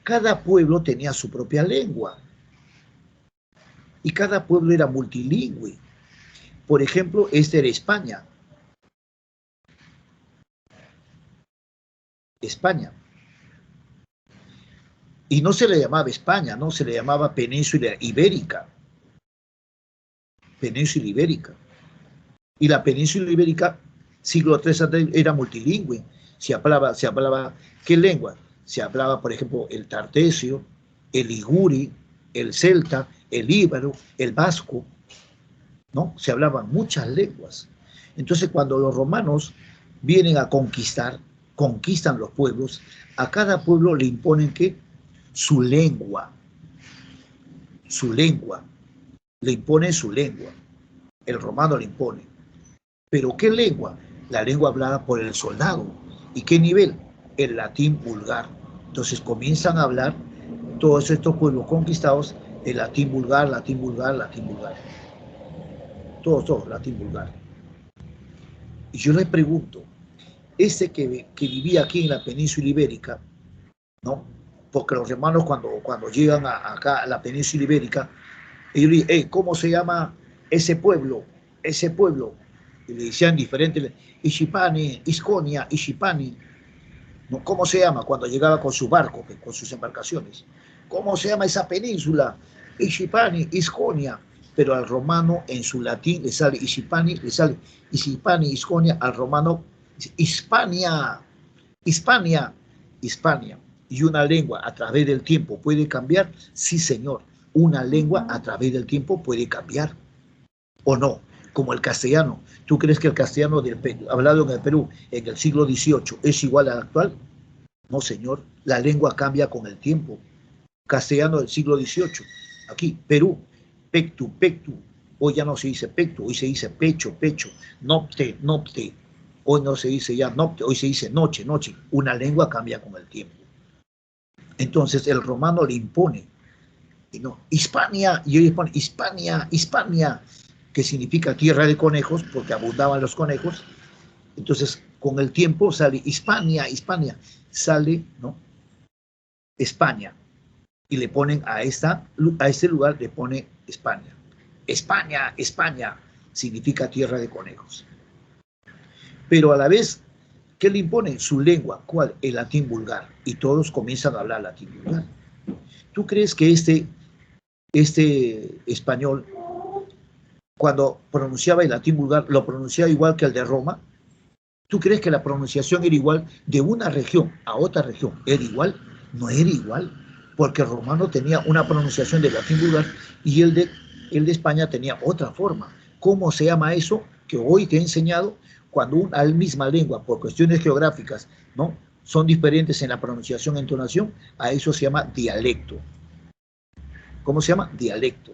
Cada pueblo tenía su propia lengua. Y cada pueblo era multilingüe. Por ejemplo, este era España. España. Y no se le llamaba España, no, se le llamaba Península Ibérica. Península Ibérica. Y la Península Ibérica, siglo III era multilingüe. Se hablaba, ¿qué lengua? Se hablaba, por ejemplo, el tartesio, el liguri, el celta, el íbero, el vasco, ¿no? Se hablaban muchas lenguas. Entonces, cuando los romanos vienen a conquistar, conquistan los pueblos, a cada pueblo le imponen ¿qué? Su lengua, le impone su lengua. El romano le impone. ¿Pero qué lengua? La lengua hablada por el soldado. ¿Y qué nivel? El latín vulgar. Entonces comienzan a hablar todos estos pueblos conquistados el latín vulgar, latín vulgar, latín vulgar. Todos, latín vulgar. Y yo les pregunto, que vivía aquí en la península ibérica, ¿no? Porque los romanos cuando llegan acá a la península ibérica, ellos dicen, ¿cómo se llama ese pueblo? Ese pueblo. Y le decían diferentes, Ishipani, Isconia, Ishipani. ¿No? ¿Cómo se llama? Cuando llegaba con su barco, con sus embarcaciones. ¿Cómo se llama esa península? Ishipani, Isconia. Pero al romano en su latín le sale Ishipani, le sale Ishipani, Isconia, al romano Hispania, Hispania, Hispania. ¿Y una lengua a través del tiempo puede cambiar? Sí, señor. Una lengua a través del tiempo puede cambiar. ¿O no? Como el castellano. ¿Tú crees que el castellano hablado en el Perú en el siglo XVIII es igual al actual? No, señor. La lengua cambia con el tiempo. Castellano del siglo XVIII. Aquí, Perú, pectu, pectu. Hoy ya no se dice pectu, hoy se dice pecho, pecho. Nopte, nopte. Hoy no se dice ya nopte, hoy se dice noche, noche. Una lengua cambia con el tiempo. Entonces el romano le impone. Y no, Hispania, y ellos ponen Hispania, Hispania, que significa tierra de conejos, porque abundaban los conejos. Entonces, con el tiempo sale Hispania, Hispania, sale, ¿no? España. Y le ponen a este lugar, le pone España. España, España, significa tierra de conejos. Pero a la vez, ¿qué le imponen? Su lengua. ¿Cuál? El latín vulgar. Y todos comienzan a hablar latín vulgar. ¿Tú crees que este español, cuando pronunciaba el latín vulgar, lo pronunciaba igual que el de Roma? ¿Tú crees que la pronunciación era igual de una región a otra región? ¿Era igual? No era igual, porque el romano tenía una pronunciación del latín vulgar y el de España tenía otra forma. ¿Cómo se llama eso que hoy te he enseñado? Cuando una misma lengua, por cuestiones geográficas, ¿no?, son diferentes en la pronunciación e entonación, a eso se llama dialecto. ¿Cómo se llama? Dialecto.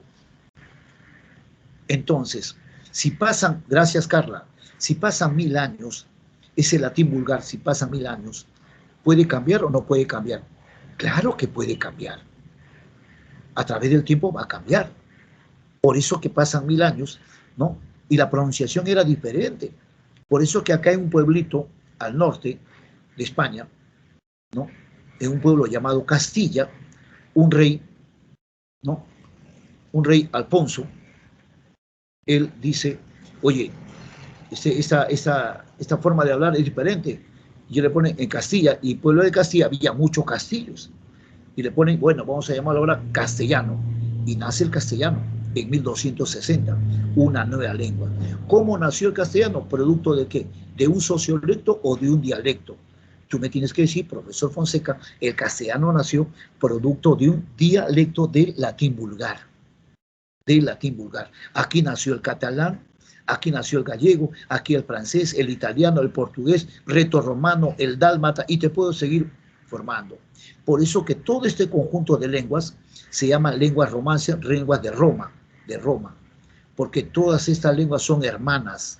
Entonces, si pasan, gracias Carla, si pasan 1000 años, ese latín vulgar, si pasan 1000 años, ¿puede cambiar o no puede cambiar? Claro que puede cambiar. A través del tiempo va a cambiar. Por eso que pasan 1000 años, ¿no? Y la pronunciación era diferente. Por eso que acá hay un pueblito al norte de España, ¿no?, en un pueblo llamado Castilla, un rey, ¿no?, un rey Alfonso, él dice, oye, esta forma de hablar es diferente. Y le ponen en Castilla, y el pueblo de Castilla había muchos castillos. Y le ponen, bueno, vamos a llamarlo ahora castellano. Y nace el castellano en 1260, una nueva lengua. ¿Cómo nació el castellano? ¿Producto de qué? ¿De un sociolecto o de un dialecto? Tú me tienes que decir, profesor Fonseca, el castellano nació producto de un dialecto del latín vulgar. Del latín vulgar. Aquí nació el catalán, aquí nació el gallego, aquí el francés, el italiano, el portugués, retorromano, el dálmata, y te puedo seguir formando. Por eso que todo este conjunto de lenguas se llaman lenguas romances, lenguas de Roma, porque todas estas lenguas son hermanas.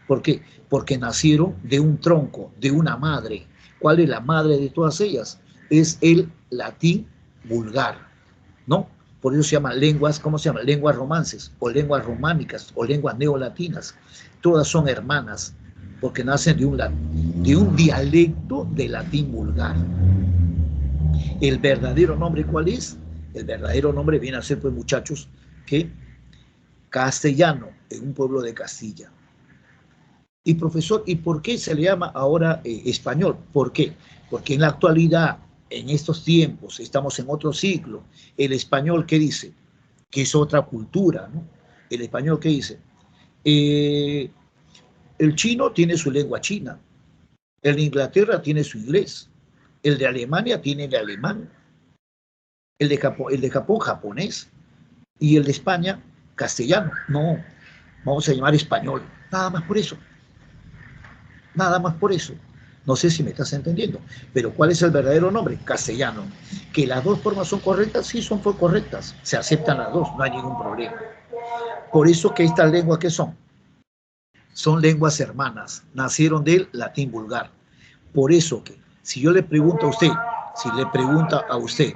¿Por qué? Porque nacieron de un tronco, de una madre. ¿Cuál es la madre de todas ellas? Es el latín vulgar, ¿no? Por eso se llaman lenguas, ¿cómo se llama? Lenguas romances, o lenguas románicas, o lenguas neolatinas. Todas son hermanas, porque nacen de un dialecto de latín vulgar. ¿El verdadero nombre cuál es? El verdadero nombre viene a ser, pues, muchachos, que castellano, en un pueblo de Castilla. Y profesor, ¿y por qué se le llama ahora español? ¿Por qué? Porque en la actualidad, en estos tiempos, estamos en otro siglo. El español, ¿qué dice? Que es otra cultura, ¿no? El español, ¿qué dice? El chino tiene su lengua china, el de Inglaterra tiene su inglés, el de Alemania tiene el alemán, El de Japón, japonés. Y el de España, castellano. No, vamos a llamar español. Nada más por eso. Nada más por eso. No sé si me estás entendiendo. Pero ¿cuál es el verdadero nombre? Castellano. ¿Que las dos formas son correctas? Sí, son correctas. Se aceptan las dos, no hay ningún problema. Por eso que estas lenguas, ¿qué son? Son lenguas hermanas. Nacieron del latín vulgar. Por eso que, si yo le pregunto a usted, si le pregunta a usted,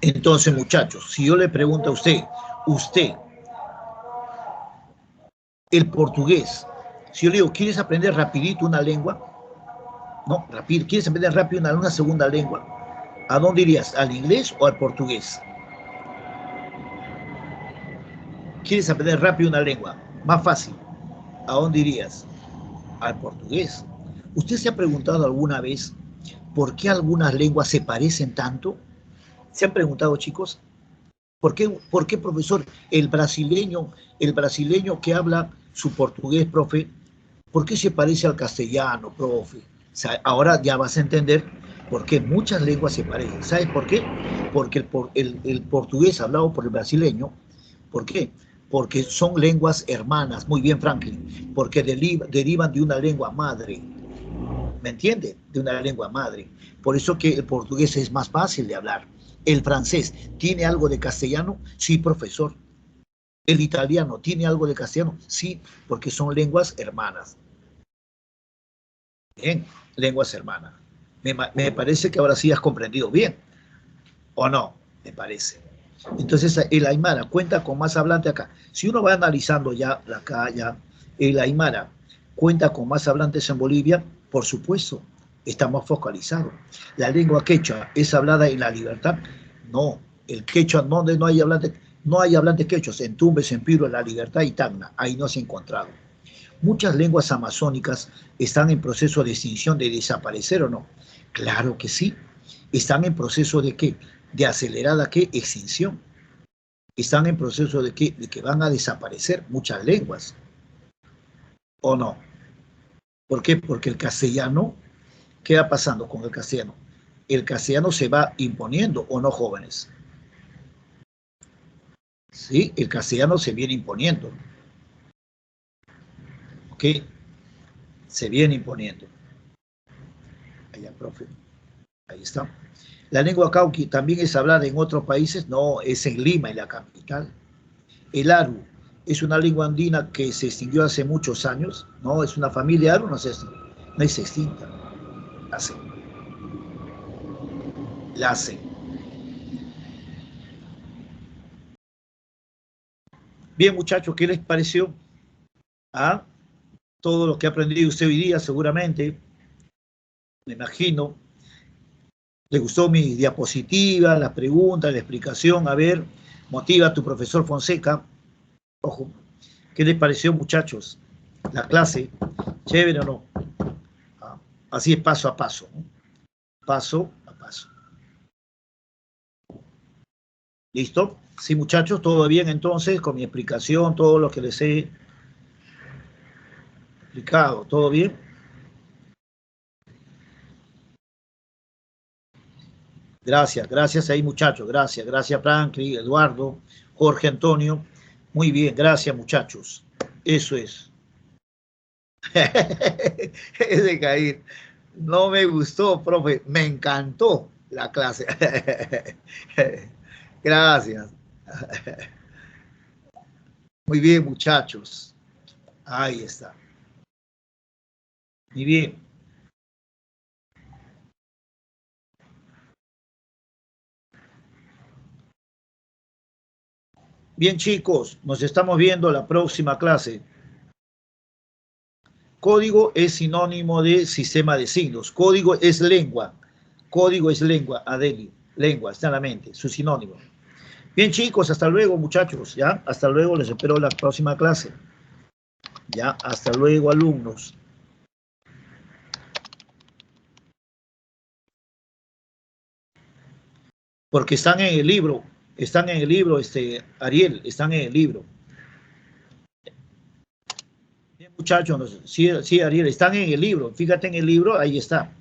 entonces muchachos, si yo le pregunto a usted, el portugués, si yo le digo, ¿quieres aprender rapidito una lengua? No, rápido, ¿quieres aprender rápido una segunda lengua? ¿A dónde irías? ¿Al inglés o al portugués? ¿Quieres aprender rápido una lengua? Más fácil. ¿A dónde irías? Al portugués. ¿Usted se ha preguntado alguna vez por qué algunas lenguas se parecen tanto? ¿Se han preguntado, chicos? Por qué, profesor, el brasileño que habla su portugués, profe, por qué se parece al castellano, profe? O sea, ahora ya vas a entender por qué muchas lenguas se parecen. ¿Sabes por qué? Porque el portugués hablado por el brasileño, ¿por qué? Porque son lenguas hermanas, muy bien, Franklin, porque derivan de una lengua madre, ¿me entiende? De una lengua madre. Por eso que el portugués es más fácil de hablar. El francés, ¿tiene algo de castellano? Sí, profesor. El italiano, ¿tiene algo de castellano? Sí, porque son lenguas hermanas. Bien, lenguas hermanas. Me parece que ahora sí has comprendido bien, ¿o no? Me parece. Entonces, el Aymara cuenta con más hablantes acá. Si uno va analizando ya acá, ya, el Aymara cuenta con más hablantes en Bolivia, por supuesto, está más focalizado. La lengua quechua es hablada en La Libertad. No, el quechua, donde no hay hablantes quechuas, en Tumbes, en Piro, en La Libertad y Tacna, ahí no se ha encontrado. Muchas lenguas amazónicas están en proceso de extinción, de desaparecer o no. Claro que sí. Están en proceso de qué? De acelerada qué? Extinción. Están en proceso de qué? De que van a desaparecer muchas lenguas. ¿O no? ¿Por qué? Porque el castellano, ¿qué va pasando con el castellano? El castellano se va imponiendo, ¿o no, jóvenes? Sí, el castellano se viene imponiendo. ¿Ok? Se viene imponiendo. Allá, profe. Ahí está. La lengua cauqui también es hablada en otros países, no, es en Lima, en la capital. El aru es una lengua andina que se extinguió hace muchos años, no, es una familia aru, no es extinta, hace, la hace. Bien, muchachos, ¿qué les pareció? ¿Ah? Todo lo que ha aprendido usted hoy día, seguramente, me imagino. ¿Le gustó mi diapositiva, la pregunta, la explicación? A ver, motiva a tu profesor Fonseca. Ojo, ¿qué les pareció, muchachos? La clase, chévere o no. Ah, así es paso a paso, ¿no? Paso a paso. ¿Listo? Sí, muchachos, todo bien entonces con mi explicación, todo lo que les he explicado, ¿todo bien? Gracias, gracias ahí, muchachos, gracias Franklin, Eduardo, Jorge Antonio. Muy bien, gracias, muchachos. Eso es. Es de caer. No me gustó, profe, me encantó la clase. Gracias. Muy bien, muchachos. Ahí está. Muy bien. Bien. Bien, chicos, nos estamos viendo la próxima clase. Código es sinónimo de sistema de signos. Código es lengua. Código es lengua, Adeli. Lengua, está en la mente, su sinónimo. Bien, chicos, hasta luego, muchachos. Ya, hasta luego, les espero la próxima clase. Ya, hasta luego, alumnos. Porque están en el libro, Ariel, están en el libro. Bien, muchachos, sí, sí, Ariel, están en el libro. Fíjate en el libro, ahí está.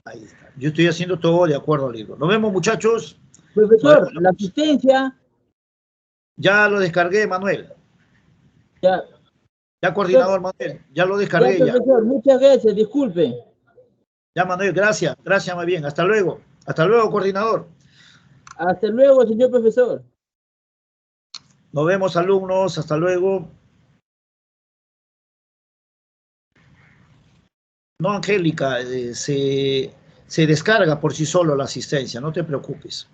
Ahí está. Yo estoy haciendo todo de acuerdo al libro. Nos vemos, muchachos. Profesor, la asistencia. Ya lo descargué, Manuel. Ya. Ya, coordinador Manuel, ya lo descargué ya. Profesor, muchas gracias, disculpe. Ya, Manuel, gracias, gracias más bien. Hasta luego, coordinador. Hasta luego, señor profesor. Nos vemos, alumnos, hasta luego. No, Angélica, se descarga por sí solo la asistencia, no te preocupes.